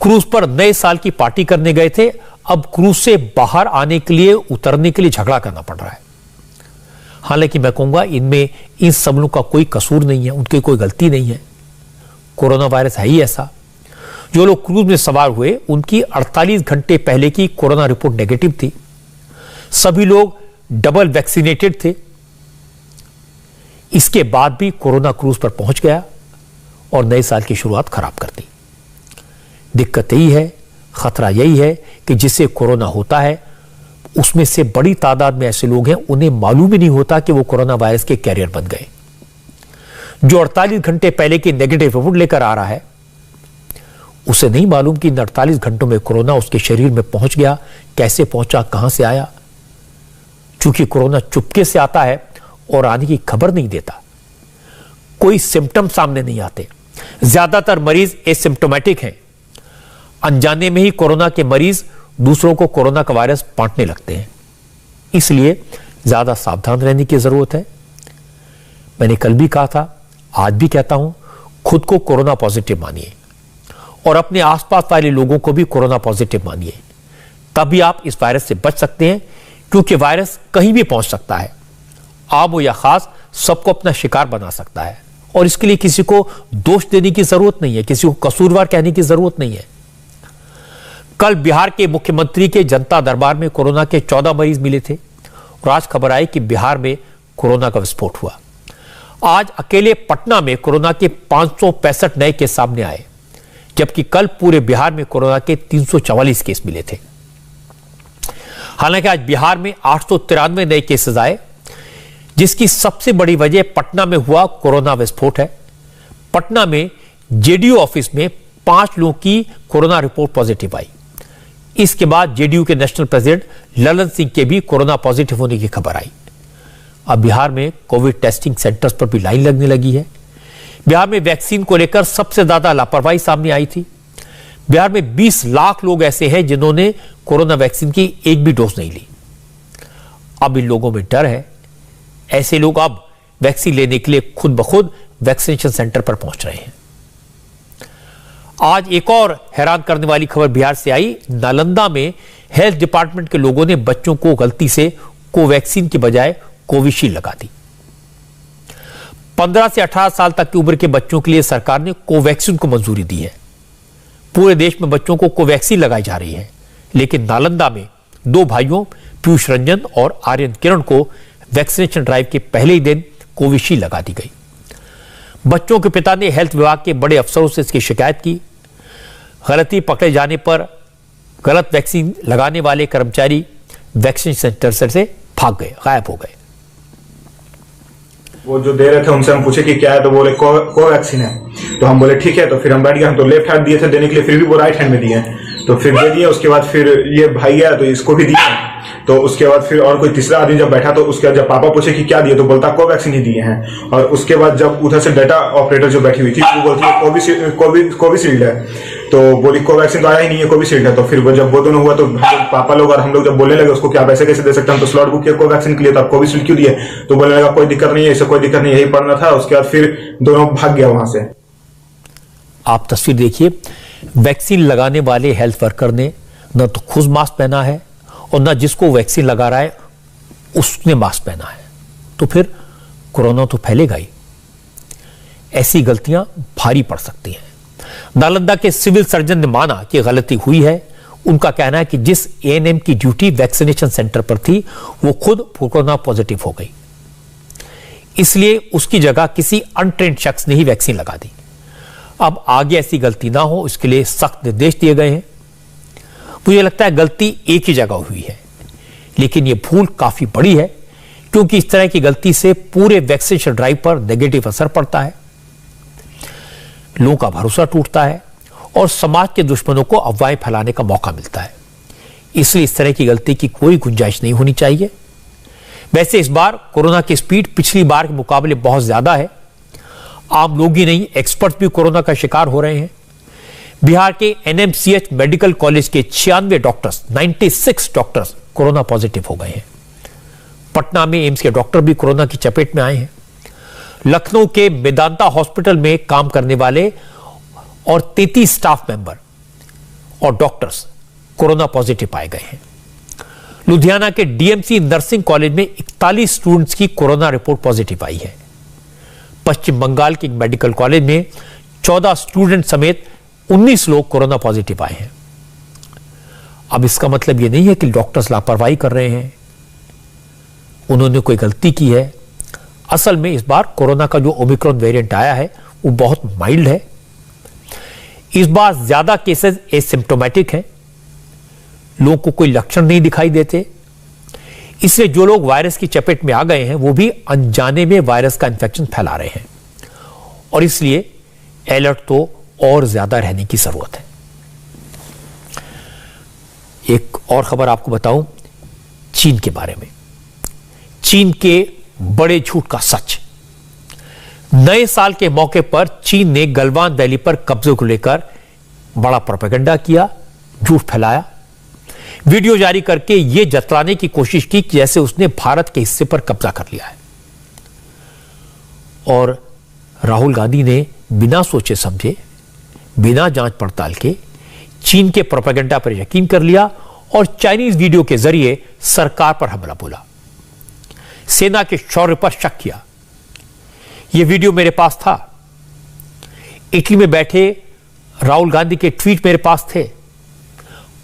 क्रूज पर नए साल की पार्टी करने गए थे, अब क्रूज से बाहर आने के लिए, उतरने के लिए झगड़ा करना पड़ रहा है। हालांकि मैं कहूंगा इनमें इन सब लोगों का कोई कसूर नहीं है, उनकी कोई गलती नहीं है। कोरोना वायरस है ही ऐसा। जो लोग क्रूज में सवार हुए उनकी 48 घंटे पहले की कोरोना रिपोर्ट नेगेटिव थी। सभी लोग डबल वैक्सीनेटेड थे। इसके बाद भी कोरोना क्रूज पर पहुंच गया और नए साल की शुरुआत खराब कर दी। दिक्कत यही है, खतरा यही है कि जिससे कोरोना होता है उसमें से बड़ी तादाद में ऐसे लोग हैं उन्हें मालूम ही नहीं होता कि वो कोरोना वायरस के कैरियर बन गए। जो 48 घंटे पहले की नेगेटिव रिपोर्ट लेकर आ रहा है उसे नहीं मालूम कि इन 48 घंटों में कोरोना उसके शरीर में पहुंच गया, कैसे पहुंचा, कहां से आया। चूंकि कोरोना चुपके से आता है और आने की खबर नहीं देता, कोई सिम्टम सामने नहीं आते। ज्यादातर मरीज एसिम्प्टोमेटिक हैं। अनजाने में ही कोरोना के मरीज दूसरों को कोरोना का वायरस बांटने लगते हैं। इसलिए ज्यादा सावधान रहने की जरूरत है। मैंने कल भी कहा था, आज भी कहता हूं, खुद को कोरोना पॉजिटिव मानिए और अपने आसपास वाले लोगों को भी कोरोना पॉजिटिव मानिए। तभी आप इस वायरस से बच सकते हैं, क्योंकि वायरस कहीं भी पहुंच सकता है। आम हो या खास, सबको अपना शिकार बना सकता है और इसके लिए किसी को दोष देने की जरूरत नहीं है, किसी को कसूरवार कहने की जरूरत नहीं है। कल बिहार के मुख्यमंत्री के जनता दरबार में कोरोना के 14 मरीज मिले थे और आज खबर आई कि बिहार में कोरोना का विस्फोट हुआ। आज अकेले पटना में कोरोना के 565 नए केस सामने आए, जबकि कल पूरे बिहार में कोरोना के 344 केस मिले थे। हालांकि आज बिहार में 893 नए केसेस आए, जिसकी सबसे बड़ी वजह पटना में हुआ कोरोना विस्फोट है। पटना में जेडीयू ऑफिस में 5 लोगों की कोरोना रिपोर्ट पॉजिटिव आई। इसके बाद जेडीयू के नेशनल प्रेसिडेंट ललन सिंह के भी कोरोना पॉजिटिव होने की खबर आई। अब बिहार में कोविड टेस्टिंग सेंटर्स पर भी लाइन लगने लगी है। बिहार में वैक्सीन को लेकर सबसे ज्यादा लापरवाही सामने आई थी। बिहार में 20 लाख लोग ऐसे हैं जिन्होंने कोरोना वैक्सीन की एक भी डोज नहीं ली। अब इन लोगों में डर है। ऐसे लोग अब वैक्सीन लेने के लिए खुद ब खुद वैक्सीनेशन सेंटर पर पहुंच रहे हैं। आज एक और हैरान करने वाली खबर बिहार से आई। नालंदा में हेल्थ डिपार्टमेंट के लोगों ने बच्चों को गलती से कोवैक्सीन की बजाय कोविशील्ड लगा दी। 15 से 18 साल तक की उम्र के बच्चों के लिए सरकार ने कोवैक्सीन को मंजूरी दी है। पूरे देश में बच्चों को कोवैक्सीन लगाई जा रही है, लेकिन नालंदा में 2 भाइयों पीयूष रंजन और आर्यन किरण को वैक्सीनेशन ड्राइव के पहले ही दिन कोविशील्ड लगा दी गई। बच्चों के पिता ने हेल्थ विभाग के बड़े अफसरों से इसकी शिकायत की। गलती पकड़े जाने पर गलत वैक्सीन लगाने वाले कर्मचारी वैक्सीन सेंटर से भाग गए, गायब हो गए। वो जो दे रहे थे उनसे हम पूछे कि क्या है, तो बोले कोवैक्सीन है। तो हम बोले ठीक है, तो फिर हम बैठ गए। हम तो लेफ्ट हैंड दिए थे देने के लिए, फिर भी वो राइट हैंड में दिए, तो फिर दे दिए। उसके बाद फिर ये भाई गया तो इसको भी दिया। तो उसके बाद फिर और कोई तीसरा आदमी जब बैठा तो उसके बाद जब पापा पूछे कि क्या दिए, तो बोलता कोवैक्सीन ही दिए हैं। और उसके बाद जब उधर से डाटा ऑपरेटर जो बैठी हुई थी वो बोलती है कोविशील्ड है। तो बोली कोवैक्सीन तो आया ही नहीं है, कोविशील्ड है। तो फिर जब वो दोनों हुआ तो पापा लोग और हम लोग जब बोलने लगे उसको कि आप ऐसे कैसे दे सकते हैं, हम तो स्लॉट बुक किया कोवैक्सीन के लिए, तो आप कोविशील्ड क्यों दिए? तो बोलने लगा कोई दिक्कत नहीं है, इससे कोई दिक्कत नहीं, यही पढ़ना था। उसके बाद फिर दोनों भाग गया वहां से। आप तस्वीर देखिए, वैक्सीन लगाने वाले हेल्थ वर्कर ने न तो खुद मास्क पहना है और न जिसको वैक्सीन लगा रहा है उसने मास्क पहना है, तो फिर कोरोना तो फैलेगा ही। ऐसी गलतियां भारी पड़ सकती हैं। नालंदा के सिविल सर्जन ने माना कि गलती हुई है। उनका कहना है कि जिस एएनएम की ड्यूटी वैक्सीनेशन सेंटर पर थी वो खुद कोरोना पॉजिटिव हो गई, इसलिए उसकी जगह किसी अनट्रेन्ड शख्स ने ही वैक्सीन लगा दी। अब आगे ऐसी गलती ना हो इसके लिए सख्त निर्देश दिए गए हैं। मुझे लगता है गलती एक ही जगह हुई है, लेकिन यह भूल काफी बड़ी है, क्योंकि इस तरह की गलती से पूरे वैक्सीनेशन ड्राइव पर नेगेटिव असर पड़ता है, लोगों का भरोसा टूटता है और समाज के दुश्मनों को अफवाहें फैलाने का मौका मिलता है। इसलिए इस तरह की गलती की कोई गुंजाइश नहीं होनी चाहिए। वैसे इस बार कोरोना की स्पीड पिछली बार के मुकाबले बहुत ज्यादा है। आम लोग ही नहीं, एक्सपर्ट भी कोरोना का शिकार हो रहे हैं। बिहार के एनएमसीएच मेडिकल कॉलेज के 96 डॉक्टर्स, 96 डॉक्टर्स कोरोना पॉजिटिव हो गए हैं। पटना में एम्स के डॉक्टर भी कोरोना की चपेट में आए हैं। लखनऊ के मेदांता हॉस्पिटल में काम करने वाले और 33 स्टाफ मेंबर और डॉक्टर्स कोरोना पॉजिटिव पाए गए हैं। लुधियाना के डीएमसी नर्सिंग कॉलेज में 41 स्टूडेंट्स की कोरोना रिपोर्ट पॉजिटिव आई है। पश्चिम बंगाल के मेडिकल कॉलेज में 14 स्टूडेंट समेत 19 लोग कोरोना पॉजिटिव आए हैं। अब इसका मतलब यह नहीं है कि डॉक्टर्स लापरवाही कर रहे हैं, उन्होंने कोई गलती की है। असल में इस बार कोरोना का जो ओमिक्रॉन वेरिएंट आया है वो बहुत माइल्ड है। इस बार ज्यादा केसेस एसिम्प्टोमेटिक हैं, लोगों को कोई लक्षण नहीं दिखाई देते, इसलिए जो लोग वायरस की चपेट में आ गए हैं वो भी अनजाने में वायरस का इन्फेक्शन फैला रहे हैं, और इसलिए अलर्ट तो और ज्यादा रहने की जरूरत है। एक और खबर आपको बताऊं चीन के बारे में। चीन के बड़े झूठ का सच। नए साल के मौके पर चीन ने गलवान वैली पर कब्जे को लेकर बड़ा प्रोपेगेंडा किया, झूठ फैलाया, वीडियो जारी करके यह जतलाने की कोशिश की कि जैसे उसने भारत के हिस्से पर कब्जा कर लिया है। और राहुल गांधी ने बिना सोचे समझे, बिना जांच पड़ताल के चीन के प्रोपेगेंडा पर यकीन कर लिया और चाइनीज वीडियो के जरिए सरकार पर हमला बोला, सेना के शौर्य पर शक किया। यह वीडियो मेरे पास था, इटली में बैठे राहुल गांधी के ट्वीट मेरे पास थे,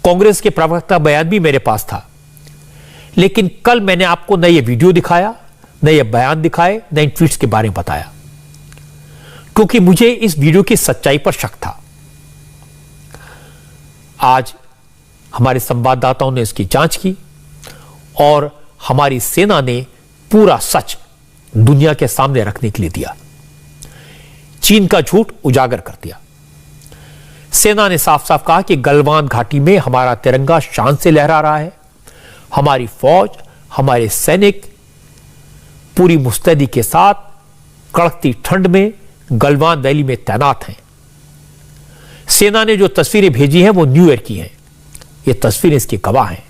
कांग्रेस के प्रवक्ता बयान भी मेरे पास था, लेकिन कल मैंने आपको न यह वीडियो दिखाया, न यह बयान दिखाए, न इन ट्वीट्स के बारे में बताया, क्योंकि मुझे इस वीडियो की सच्चाई पर शक था। आज हमारे संवाददाताओं ने इसकी जांच की और हमारी सेना ने पूरा सच दुनिया के सामने रखने के लिए दिया, चीन का झूठ उजागर कर दिया। सेना ने साफ साफ कहा कि गलवान घाटी में हमारा तिरंगा शान से लहरा रहा है, हमारी फौज, हमारे सैनिक पूरी मुस्तैदी के साथ कड़कती ठंड में गलवान वैली में तैनात हैं। सेना ने जो तस्वीरें भेजी हैं वो न्यू ईयर की हैं, ये तस्वीरें इसकी गवाह हैं।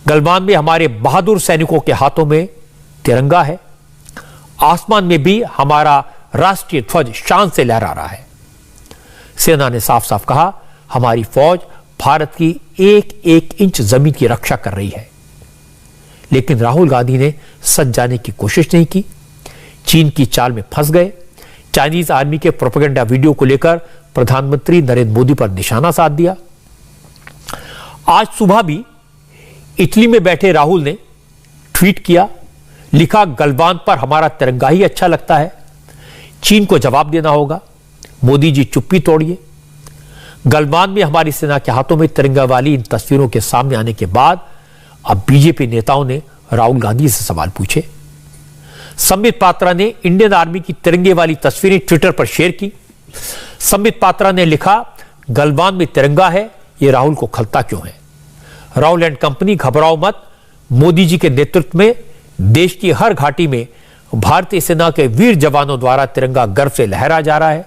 गलवान में हमारे बहादुर सैनिकों के हाथों में तिरंगा है, आसमान में भी हमारा राष्ट्रीय ध्वज शान से लहरा रहा है। सेना ने साफ साफ कहा हमारी फौज भारत की एक एक इंच जमीन की रक्षा कर रही है। लेकिन राहुल गांधी ने सच जाने की कोशिश नहीं की, चीन की चाल में फंस गए। चाइनीज आर्मी के प्रोपेगेंडा वीडियो को लेकर प्रधानमंत्री नरेंद्र मोदी पर निशाना साध दिया। आज सुबह भी इटली में बैठे राहुल ने ट्वीट किया, लिखा गलवान पर हमारा तिरंगा ही अच्छा लगता है, चीन को जवाब देना होगा, मोदी जी चुप्पी तोड़िए। गलवान में हमारी सेना के हाथों में तिरंगा वाली इन तस्वीरों के सामने आने के बाद अब बीजेपी नेताओं ने राहुल गांधी से सवाल पूछे। संबित पात्रा ने इंडियन आर्मी की तिरंगे वाली तस्वीरें ट्विटर पर शेयर की। संबित पात्रा ने लिखा गलवान में तिरंगा है, यह राहुल को खलता क्यों है? राहुल एंड कंपनी घबराओ मत, मोदी जी के नेतृत्व में देश की हर घाटी में भारतीय सेना के वीर जवानों द्वारा तिरंगा गर्व से लहरा जा रहा है।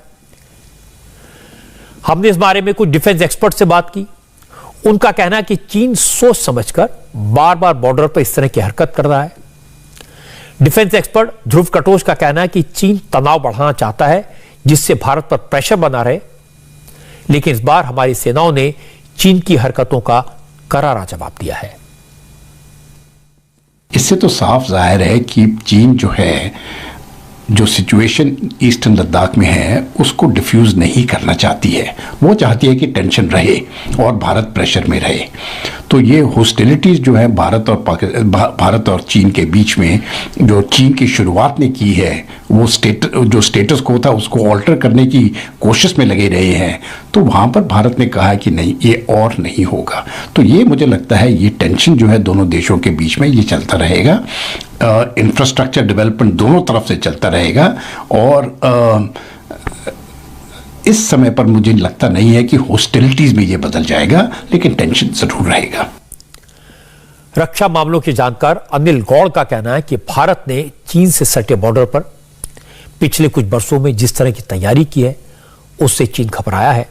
हमने इस बारे में कुछ डिफेंस एक्सपर्ट से बात की, उनका कहना है कि चीन सोच समझकर बार बार बॉर्डर पर इस तरह की हरकत कर रहा है। डिफेंस एक्सपर्ट ध्रुव कटोच का कहना है कि चीन तनाव बढ़ाना चाहता है, जिससे भारत पर प्रेशर बना रहे, लेकिन इस बार हमारी सेनाओं ने चीन की हरकतों का करारा जवाब दिया है। इससे तो साफ जाहिर है कि चीन जो है, जो सिचुएशन ईस्टर्न लद्दाख में है उसको डिफ्यूज नहीं करना चाहती है। वो चाहती है कि टेंशन रहे और भारत प्रेशर में रहे। तो ये हॉस्टिलिटीज जो है भारत और चीन के बीच में, जो चीन की शुरुआत ने की है, वो जो स्टेटस को था उसको ऑल्टर करने की कोशिश में लगे रहे हैं। तो वहाँ पर भारत ने कहा कि नहीं, ये और नहीं होगा। तो ये मुझे लगता है ये टेंशन जो है दोनों देशों के बीच में ये चलता रहेगा। इंफ्रास्ट्रक्चर डेवलपमेंट दोनों तरफ से चलता रहेगा और इस समय पर मुझे लगता नहीं है कि हॉस्टिलिटीज में ये बदल जाएगा, लेकिन टेंशन जरूर रहेगा। रक्षा मामलों के जानकार अनिल गौड़ का कहना है कि भारत ने चीन से सटे बॉर्डर पर पिछले कुछ वर्षों में जिस तरह की तैयारी की है उससे चीन घबराया है।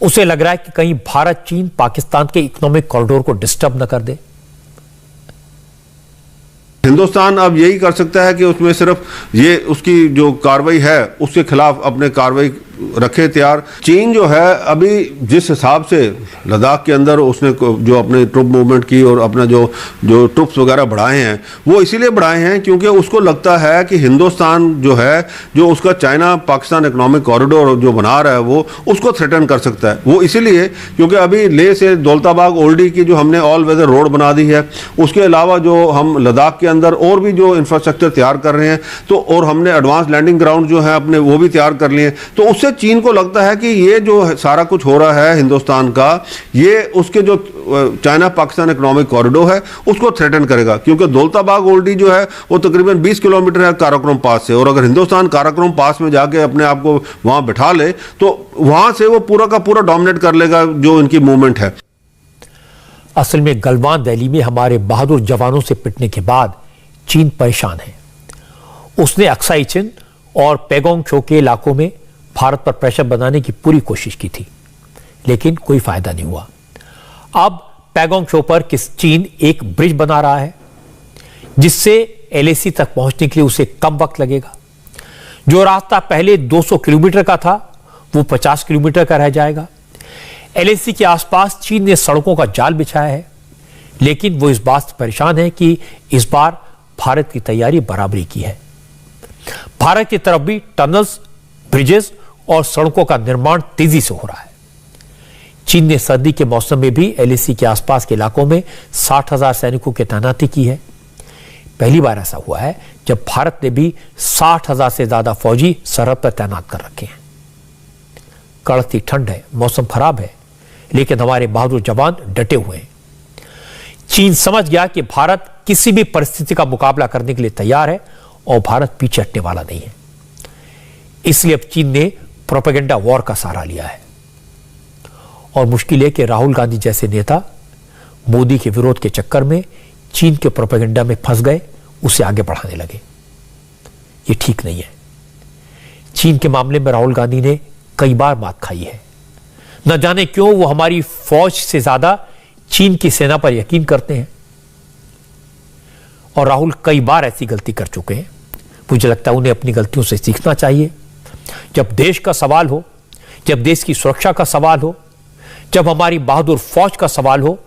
उसे लग रहा है कि कहीं भारत चीन पाकिस्तान के इकोनॉमिक कॉरिडोर को डिस्टर्ब न कर दे। हिंदुस्तान अब यही कर सकता है कि उसमें सिर्फ ये उसकी जो कार्रवाई है उसके खिलाफ अपने कार्रवाई रखे तैयार। चीन जो है अभी जिस हिसाब से लद्दाख के अंदर उसने जो अपने ट्रुप मूवमेंट की और अपना जो ट्रुप्स वगैरह बढ़ाए हैं, वो इसीलिए बढ़ाए हैं क्योंकि उसको लगता है कि हिंदुस्तान जो है, जो उसका चाइना पाकिस्तान इकोनॉमिक कॉरिडोर जो बना रहा है वो उसको थ्रेटन कर सकता है। वो इसीलिए क्योंकि अभी लेह से दौलताबाग ओल्डी की जो हमने ऑल वेदर रोड बना दी है, उसके अलावा जो हम लद्दाख के अंदर और भी जो इंफ्रास्ट्रक्चर तैयार कर रहे हैं, तो और हमने एडवांस लैंडिंग ग्राउंड जो है अपने वो भी तैयार कर लिए। तो उससे चीन को लगता है कि ये जो सारा कुछ हो रहा है हिंदुस्तान का, ये उसके जो चाइना पाकिस्तान इकोनॉमिक कॉरिडोर है उसको थ्रेटन करेगा। क्योंकि दौलताबाग ओल्डी जो है वो तकरीबन 20 किलोमीटर है काराकोरम पास से, और अगर हिंदुस्तान काराकोरम पास में जाके अपने आप को वहां बिठा ले तो वहां से वो पूरा का पूरा डोमिनेट कर लेगा जो इनकी मूवमेंट है। असल में गलवान वैली में हमारे बहादुर जवानों से पिटने के बाद चीन परेशान है। उसने अक्साई चिन और पैगोंग त्सो के इलाकों में भारत पर प्रेशर बनाने की पूरी कोशिश की थी, लेकिन कोई फायदा नहीं हुआ। अब पैगोंग त्सो पर चीन एक ब्रिज बना रहा है जिससे एलएसी तक पहुंचने के लिए उसे कम वक्त लगेगा। जो रास्ता पहले 200 किलोमीटर का था वो 50 किलोमीटर का रह जाएगा। एलएसी के आसपास चीन ने सड़कों का जाल बिछाया है, लेकिन वो इस बात से परेशान है कि इस बार भारत की तैयारी बराबरी की है। भारत की तरफ भी टनल्स, ब्रिजेस और सड़कों का निर्माण तेजी से हो रहा है। चीन ने सर्दी के मौसम में भी एलएसी के आसपास के इलाकों में 60,000 सैनिकों की तैनाती की है। पहली बार ऐसा हुआ है जब भारत ने भी 60,000 से ज्यादा फौजी सरहद पर तैनात कर रखे हैं। कड़कती ठंड है, मौसम खराब है, लेकिन हमारे बहादुर जवान डटे हुए हैं। चीन समझ गया कि भारत किसी भी परिस्थिति का मुकाबला करने के लिए तैयार है और भारत पीछे हटने वाला नहीं है। इसलिए अब चीन ने प्रोपेगेंडा वॉर का सहारा लिया है। और मुश्किल है कि राहुल गांधी जैसे नेता मोदी के विरोध के चक्कर में चीन के प्रोपेगेंडा में फंस गए, उसे आगे बढ़ाने लगे। ये ठीक नहीं है। चीन के मामले में राहुल गांधी ने कई बार मात खाई है। न जाने क्यों वो हमारी फौज से ज्यादा चीन की सेना पर यकीन करते हैं, और राहुल कई बार ऐसी गलती कर चुके हैं। मुझे लगता है उन्हें अपनी गलतियों से सीखना चाहिए। जब देश का सवाल हो, जब देश की सुरक्षा का सवाल हो, जब हमारी बहादुर फौज का सवाल हो,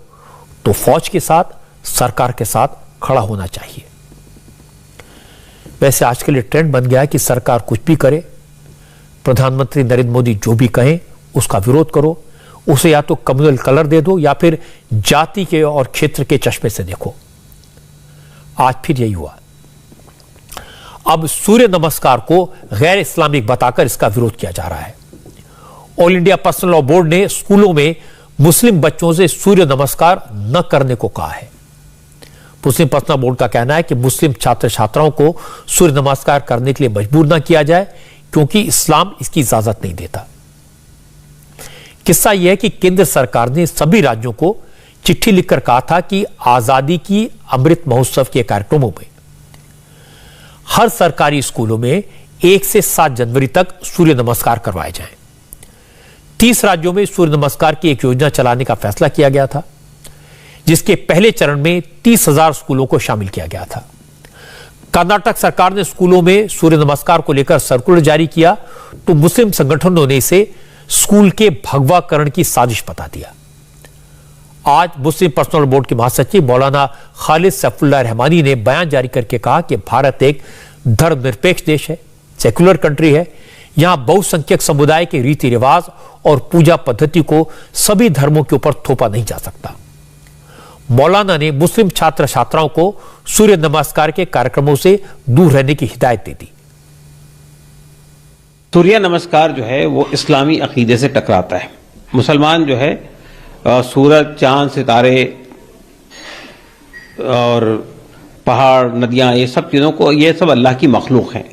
तो फौज के साथ, सरकार के साथ खड़ा होना चाहिए। वैसे आजकल ये ट्रेंड बन गया है कि सरकार कुछ भी करे, प्रधानमंत्री नरेंद्र मोदी जो भी कहें उसका विरोध करो, उसे या तो कम्युनल कलर दे दो या फिर जाति के और क्षेत्र के चश्मे से देखो। आज फिर यही हुआ। अब सूर्य नमस्कार को गैर इस्लामिक बताकर इसका विरोध किया जा रहा है। All India personal law board ने स्कूलों में मुस्लिम बच्चों से सूर्य नमस्कार न करने को कहा है। मुस्लिम पर्सनल बोर्ड का कहना है कि मुस्लिम छात्र छात्राओं को सूर्य नमस्कार करने के लिए मजबूर न किया जाए, क्योंकि इस्लाम इसकी इजाजत नहीं देता। किस्सा यह है कि केंद्र सरकार ने सभी राज्यों को चिट्ठी लिखकर कहा था कि आजादी की अमृत महोत्सव के कार्यक्रमों में हर सरकारी स्कूलों में 1 से 7 जनवरी तक सूर्य नमस्कार करवाए जाएं। 30 राज्यों में सूर्य नमस्कार की एक योजना चलाने का फैसला किया गया था, जिसके पहले चरण में 30,000 स्कूलों को शामिल किया गया था। कर्नाटक सरकार ने स्कूलों में सूर्य नमस्कार को लेकर सर्कुलर जारी किया तो मुस्लिम संगठनों ने इसे स्कूल के भगवाकरण की साजिश बता दिया। आज मुस्लिम पर्सनल बोर्ड के महासचिव मौलाना खालिद सैफुल्लाह रहमानी ने बयान जारी करके कहा कि भारत एक धर्मनिरपेक्ष देश है, सेक्युलर कंट्री है। यहां बहुसंख्यक समुदाय के रीति रिवाज और पूजा पद्धति को सभी धर्मों के ऊपर थोपा नहीं जा सकता। मौलाना ने मुस्लिम छात्र छात्राओं को सूर्य नमस्कार के कार्यक्रमों से दूर रहने की हिदायत दे दी। सूर्य नमस्कार जो है वो इस्लामी अकीदे से टकराता है। मुसलमान जो है सूरज, चांद, सितारे और पहाड़, नदियां, ये सब चीज़ों को, ये सब अल्लाह की मखलूक हैं।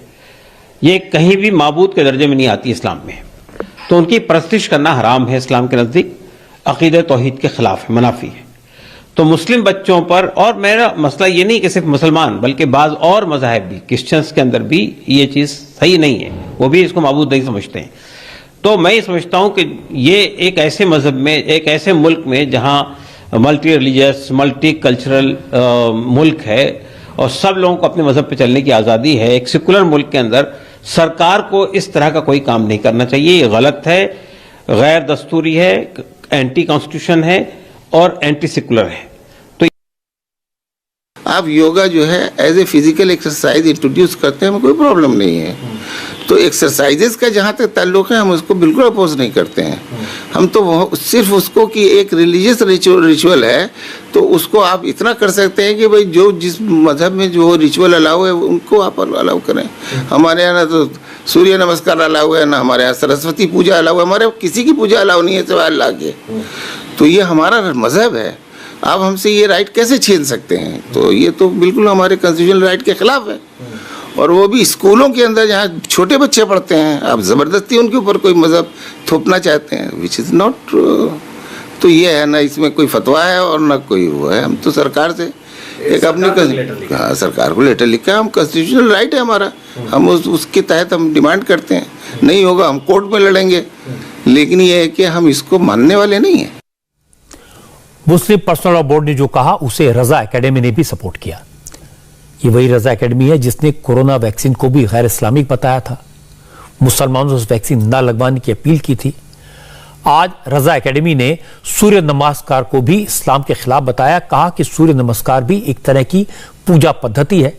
ये कहीं भी माबूद के दर्जे में नहीं आती इस्लाम में, तो उनकी परस्तिश करना हराम है। इस्लाम के नज़दीक अकीदे तौहीद के खिलाफ है, मुनाफी है। तो मुस्लिम बच्चों पर, और मेरा मसला ये नहीं कि सिर्फ मुसलमान बल्कि बाज़ और मज़ाहिब भी, क्रिश्चियंस के अंदर भी ये चीज़ सही नहीं है, वो भी इसको माबूद नहीं समझते हैं। तो मैं समझता हूँ कि ये एक ऐसे मज़हब में, एक ऐसे मुल्क में जहाँ मल्टी रिलीजियस, मल्टी कल्चरल मुल्क है और सब लोगों को अपने मज़हब पे चलने की आज़ादी है, एक सेकुलर मुल्क के अंदर सरकार को इस तरह का कोई काम नहीं करना चाहिए। ये गलत है, गैर दस्तूरी है, एंटी कॉन्स्टिट्यूशन है और एंटी सेकुलर है। तो आप योगा जो है as a physical exercise introduce करते हैं, हमें कोई प्रॉब्लम नहीं है। तो एक्सरसाइजेस का जहाँ तक ताल्लुक है हम उसको बिल्कुल अपोज नहीं करते हैं। हम तो सिर्फ उसको कि एक रिलीजियस रिचुअल है तो उसको आप इतना कर सकते हैं कि भाई जो जिस मजहब में जो रिचुअल अलाउ है उनको आप अलाउ करें। हमारे यहाँ ना तो सूर्य नमस्कार अलाउ है, ना हमारे यहाँ सरस्वती पूजा अलाउ है, हमारे किसी की पूजा अलाउ नहीं है सिवाय अल्लाह के। तो ये हमारा मजहब है, आप हमसे ये राइट कैसे छीन सकते हैं? तो ये तो बिल्कुल हमारे कॉन्स्टिट्यूशनल राइट के खिलाफ है। और वो भी स्कूलों के अंदर जहाँ छोटे बच्चे पढ़ते हैं, आप ज़बरदस्ती उनके ऊपर कोई मज़हब थोपना चाहते हैं, विच इज़ नॉट। तो ये है ना, इसमें कोई फतवा है और ना कोई वो है। हम तो सरकार से एक अपनी सरकार को लेटर लिखा, हम कॉन्स्टिट्यूशनल राइट है हमारा, हम उसके तहत हम डिमांड करते हैं। नहीं होगा हम कोर्ट में लड़ेंगे, लेकिन ये है कि हम इसको मानने वाले नहीं हैं। मुस्लिम पर्सनल लॉ बोर्ड ने जो कहा उसे रजा एकेडमी ने भी सपोर्ट किया। ये वही रजा एकेडमी है जिसने कोरोना वैक्सीन को भी गैर इस्लामिक बताया था, मुसलमानों से वैक्सीन न लगवाने की अपील की थी। आज रजा एकेडमी ने सूर्य नमस्कार को भी इस्लाम के खिलाफ बताया, कहा कि सूर्य नमस्कार भी एक तरह की पूजा पद्धति है,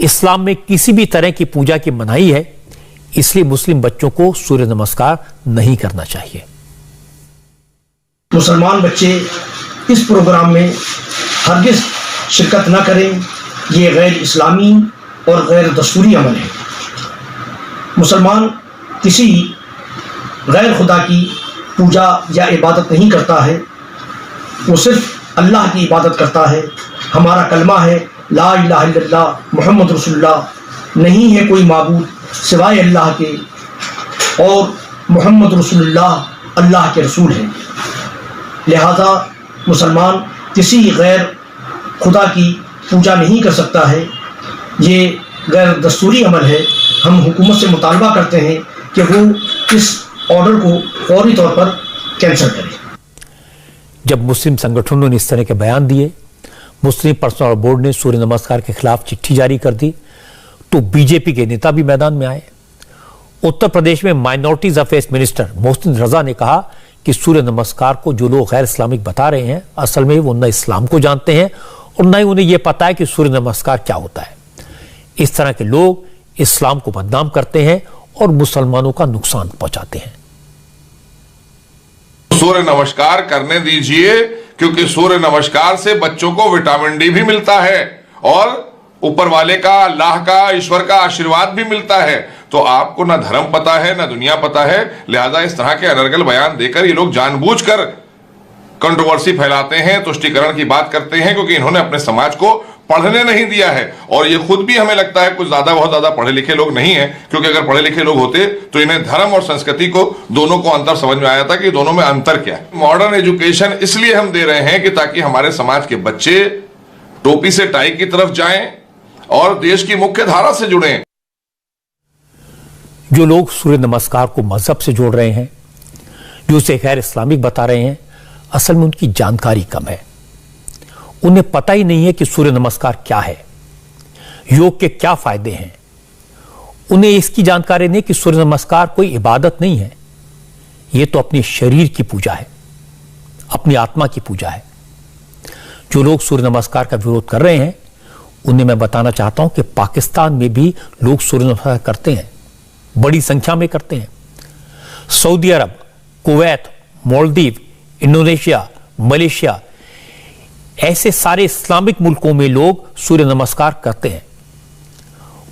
इस्लाम में किसी भी तरह की पूजा की मनाही है, इसलिए मुस्लिम बच्चों को सूर्य नमस्कार नहीं करना चाहिए। मुसलमान बच्चे इस प्रोग्राम में हरगिज शिरकत न करें, ये गैर इस्लामी और गैर दस्तूरी अमल है। मुसलमान किसी गैर खुदा की पूजा या इबादत नहीं करता है, वो सिर्फ अल्लाह की इबादत करता है। हमारा कलमा है ला इलाहा इल्लल्लाह मुहम्मद रसूलुल्लाह, नहीं है कोई माबूद सिवाय अल्लाह के और मुहम्मद रसूलुल्लाह अल्लाह के रसूल हैं। लिहाजा मुसलमान किसी गैर खुदा की पूजा नहीं कर सकता है, ये गैर दस्तूरी अमल है। हम हुकूमत से मुतालबा करते हैं कि वो इस ऑर्डर को फौरी तौर पर कैंसिल करें। जब मुस्लिम संगठनों ने इस तरह के बयान दिए, मुस्लिम पर्सनल बोर्ड ने सूर्य नमस्कार के खिलाफ चिट्ठी जारी कर दी, तो बीजेपी के नेता भी मैदान में आए। उत्तर प्रदेश में minorities affairs minister Mohsin Raza ने कहा कि सूर्य नमस्कार को जो लोग गैर इस्लामिक बता रहे हैं, असल में वो न इस्लाम को जानते हैं और न ही उन्हें यह पता है कि सूर्य नमस्कार क्या होता है। इस तरह के लोग इस्लाम को बदनाम करते हैं और मुसलमानों का नुकसान पहुंचाते हैं। सूर्य नमस्कार करने दीजिए, क्योंकि सूर्य नमस्कार से बच्चों को विटामिन डी भी मिलता है और ऊपर वाले का, अल्लाह का, ईश्वर का आशीर्वाद भी मिलता है। तो आपको ना धर्म पता है ना दुनिया पता है, लिहाजा इस तरह के अनर्गल बयान देकर ये लोग जानबूझकर कंट्रोवर्सी फैलाते हैं, तुष्टीकरण की बात करते हैं, क्योंकि इन्होंने अपने समाज को पढ़ने नहीं दिया है। और ये खुद भी हमें लगता है कुछ बहुत ज्यादा पढ़े लिखे लोग नहीं है, क्योंकि अगर पढ़े लिखे लोग होते तो इन्हें धर्म और संस्कृति को दोनों को अंतर समझ में आया था कि दोनों में अंतर क्या है। मॉडर्न एजुकेशन इसलिए हम दे रहे हैं कि ताकि हमारे समाज के बच्चे टोपी से टाई की तरफ जाएं और देश की मुख्य धारा से जुड़ें। जो लोग सूर्य नमस्कार को मजहब से जोड़ रहे हैं, जो उसे गैर इस्लामिक बता रहे हैं, असल में उनकी जानकारी कम है। उन्हें पता ही नहीं है कि सूर्य नमस्कार क्या है। योग के क्या फायदे हैं, उन्हें इसकी जानकारी नहीं कि सूर्य नमस्कार कोई इबादत नहीं है, यह तो अपने शरीर की पूजा है, अपनी आत्मा की पूजा है। जो लोग सूर्य नमस्कार का विरोध कर रहे हैं उन्हें मैं बताना चाहता हूं कि पाकिस्तान में भी लोग सूर्य नमस्कार करते हैं, बड़ी संख्या में करते हैं। सऊदी अरब, कुवैत, मालदीव, इंडोनेशिया, मलेशिया, ऐसे सारे इस्लामिक मुल्कों में लोग सूर्य नमस्कार करते हैं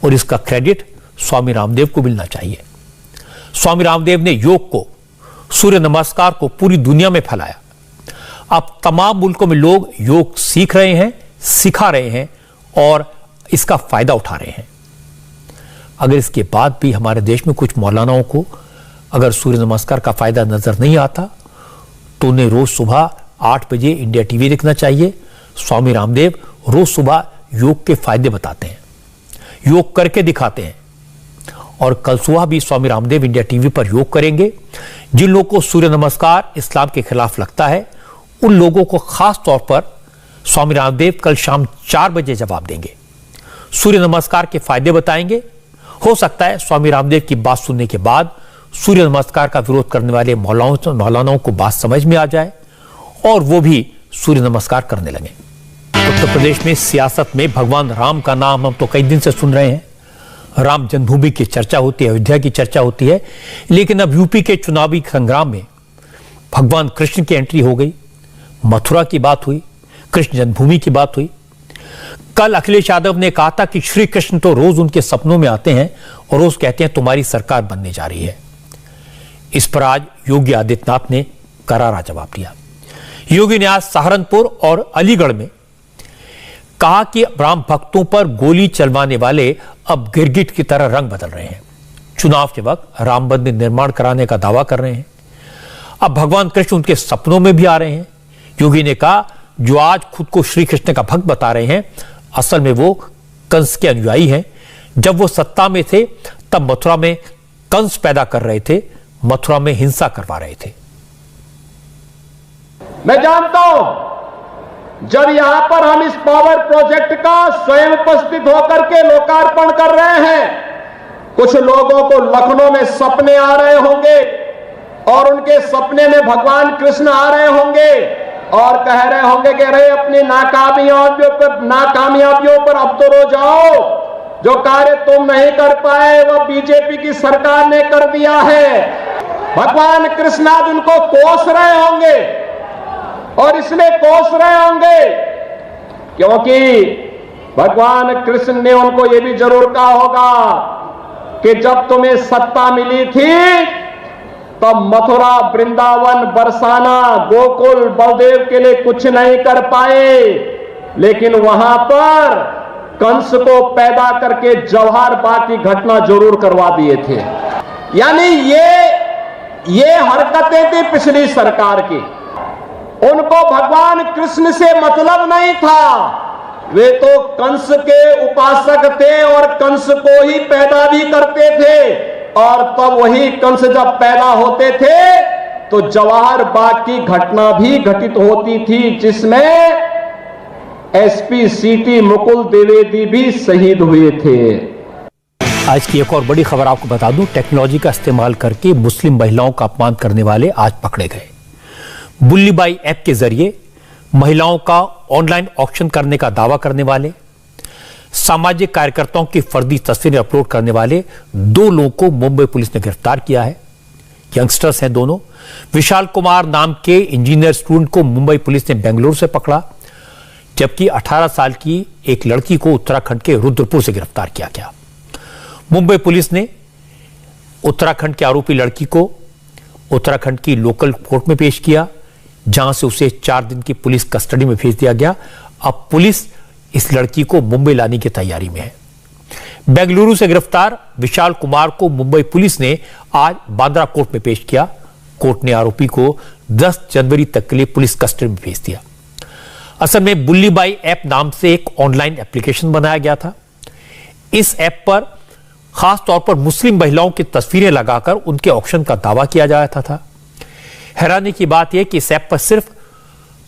और इसका क्रेडिट स्वामी रामदेव को मिलना चाहिए। स्वामी रामदेव ने योग को, सूर्य नमस्कार को पूरी दुनिया में फैलाया। अब तमाम मुल्कों में लोग योग सीख रहे हैं, सिखा रहे हैं और इसका फायदा उठा रहे हैं। अगर इसके बाद भी हमारे देश में कुछ मौलानाओं को अगर सूर्य नमस्कार का फायदा नजर नहीं आता तो उन्हें रोज सुबह 8 बजे इंडिया टीवी देखना चाहिए। स्वामी रामदेव रोज सुबह योग के फायदे बताते हैं, योग करके दिखाते हैं और कल सुबह भी स्वामी रामदेव इंडिया टीवी पर योग करेंगे। जिन लोगों को सूर्य नमस्कार इस्लाम के खिलाफ लगता है उन लोगों को खास तौर पर स्वामी रामदेव कल शाम 4 बजे जवाब देंगे, सूर्य नमस्कार के फायदे बताएंगे। हो सकता है स्वामी रामदेव की बात सुनने के बाद सूर्य नमस्कार का विरोध करने वाले मौलानाओं को बात समझ में आ जाए और वो भी सूर्य नमस्कार करने लगे। उत्तर प्रदेश में सियासत में भगवान राम का नाम हम तो कई दिन से सुन रहे हैं। राम जन्मभूमि की चर्चा होती है, अयोध्या की चर्चा होती है, लेकिन अब यूपी के चुनावी संग्राम में भगवान कृष्ण की एंट्री हो गई, मथुरा की बात हुई, कृष्ण जन्मभूमि की बात हुई। कल अखिलेश यादव ने कहा था कि श्री कृष्ण तो रोज उनके सपनों में आते हैं और रोज कहते हैं तुम्हारी सरकार बनने जा रही है। इस पर आज योगी आदित्यनाथ ने करारा जवाब दिया। योगी ने आज सहारनपुर और अलीगढ़ में कहा कि राम भक्तों पर गोली चलवाने वाले अब गिरगिट की तरह रंग बदल रहे हैं, चुनाव के वक्त राम मंदिर निर्माण कराने का दावा कर रहे हैं। अब भगवान कृष्ण उनके सपनों में भी आ रहे हैं। योगी ने कहा जो आज खुद को श्री कृष्ण का भक्त बता रहे हैं असल में वो कंस के अनुयायी हैं। जब वो सत्ता में थे तब मथुरा में कंस पैदा कर रहे थे, मथुरा में हिंसा करवा रहे थे। मैं जानता हूं जब यहां पर हम इस पावर प्रोजेक्ट का स्वयं उपस्थित होकर के लोकार्पण कर रहे हैं, कुछ लोगों को लखनऊ में सपने आ रहे होंगे और उनके सपने में भगवान कृष्ण आ रहे होंगे और कह रहे होंगे कि अरे अपनी नाकामयाबियों पर अब तो रो जाओ, जो कार्य तुम नहीं कर पाए वह बीजेपी की सरकार ने कर दिया है। भगवान कृष्ण आज उनको कोस रहे होंगे और इसमें कोस रहे होंगे क्योंकि भगवान कृष्ण ने उनको यह भी जरूर कहा होगा कि जब तुम्हें सत्ता मिली थी तब मथुरा, वृंदावन, बरसाना, गोकुल, बलदेव के लिए कुछ नहीं कर पाए, लेकिन वहां पर कंस को पैदा करके जवाहर बाग की घटना जरूर करवा दिए थे। यानी ये हरकतें थी पिछली सरकार की। उनको भगवान कृष्ण से मतलब नहीं था, वे तो कंस के उपासक थे और कंस को ही पैदा भी करते थे और तब वही कंस जब पैदा होते थे तो जवाहर बाग की घटना भी घटित होती थी जिसमें एसपी सीटी मुकुल द्विवेदी भी शहीद हुए थे। आज की एक और बड़ी खबर आपको बता दूं, टेक्नोलॉजी का इस्तेमाल करके मुस्लिम महिलाओं का अपमान करने वाले आज पकड़े गए। बुल्ली बाई ऐप के जरिए महिलाओं का ऑनलाइन ऑक्शन करने का दावा करने वाले, सामाजिक कार्यकर्ताओं की फर्जी तस्वीरें अपलोड करने वाले 2 लोगों को मुंबई पुलिस ने गिरफ्तार किया है। यंगस्टर्स हैं दोनों। विशाल कुमार नाम के इंजीनियर स्टूडेंट को मुंबई पुलिस ने बेंगलुरु से पकड़ा, जबकि 18 साल की एक लड़की को उत्तराखंड के रुद्रपुर से गिरफ्तार किया गया। मुंबई पुलिस ने उत्तराखंड की आरोपी लड़की को उत्तराखंड की लोकल कोर्ट में पेश किया, जहां से उसे 4 दिन की पुलिस कस्टडी में भेज दिया गया। अब पुलिस इस लड़की को मुंबई लाने की तैयारी में है। बेंगलुरु से गिरफ्तार विशाल कुमार को मुंबई पुलिस ने आज बांद्रा कोर्ट में पेश किया। कोर्ट ने आरोपी को 10 जनवरी तक के लिए पुलिस कस्टडी में भेज दिया। असल में बुल्ली बाई ऐप नाम से एक ऑनलाइन एप्लीकेशन बनाया गया था। इस ऐप पर खास तौर पर मुस्लिम महिलाओं की तस्वीरें लगाकर उनके ऑक्शन का दावा किया जाता था। हैरानी की बात यह कि इस ऐप पर सिर्फ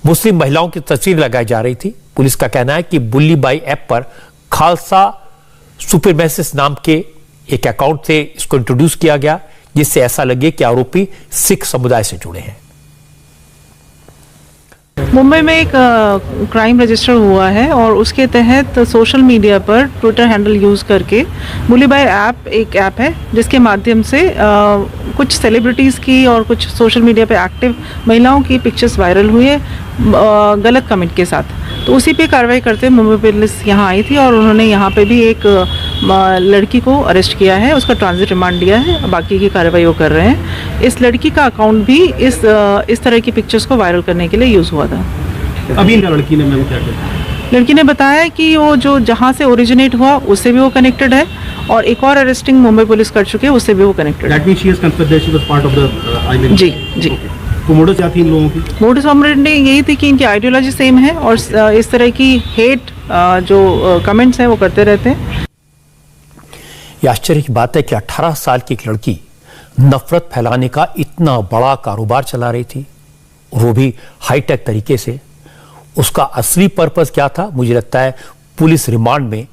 मुस्लिम महिलाओं की तस्वीर लगाई जा रही थी। पुलिस का कहना है कि बुल्ली बाई ऐप पर खालसा सुपरमेसिस नाम के एक अकाउंट से इसको इंट्रोड्यूस किया गया, जिससे ऐसा लगे कि आरोपी सिख समुदाय से जुड़े हैं। मुंबई में एक क्राइम रजिस्टर हुआ है और उसके तहत सोशल मीडिया पर ट्विटर हैंडल यूज़ करके बुलीबाई ऐप एक ऐप है जिसके माध्यम से कुछ सेलिब्रिटीज़ की और कुछ सोशल मीडिया पे एक्टिव महिलाओं की पिक्चर्स वायरल हुए गलत कमेंट के साथ। तो उसी पे कार्रवाई करते मुंबई पुलिस यहाँ आई थी और उन्होंने यहाँ पे भी एक लड़की को अरेस्ट किया है, उसका ट्रांजिट रिमांड दिया है, बाकी की कार्रवाई वो कर रहे हैं। इस लड़की का अकाउंट भी इस तरह की पिक्चर्स को वायरल करने के लिए यूज़ हुआ था। अभी लड़की ने मैम क्या किया? लड़की ने बताया कि वो जो जहाँ से ओरिजिनेट हुआ उससे भी वो कनेक्टेड है और एक और अरेस्टिंग मुंबई पुलिस कर चुके हैं, उससे भी वो कनेक्टेड है। जी जी। तो मोडस क्या थी इन लोगों की? मोडस ऑपरेंडी यही थी कि इनकी आइडियोलॉजी सेम है और इस तरह की हेट जो कमेंट्स हैं वो करते रहते हैं। यह आश्चर्य की बात है कि 18 साल की एक लड़की नफरत फैलाने का इतना बड़ा कारोबार चला रही थी, वो भी हाईटेक तरीके से। उसका असली पर्पस क्या था, मुझे लगता है पुलिस रिमांड में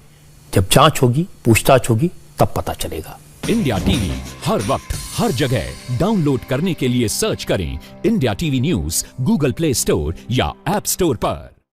जब जांच होगी, पूछताछ होगी, तब पता चलेगा। इंडिया टीवी हर वक्त हर जगह डाउनलोड करने के लिए सर्च करें India TV news Google play store या ऐप स्टोर पर।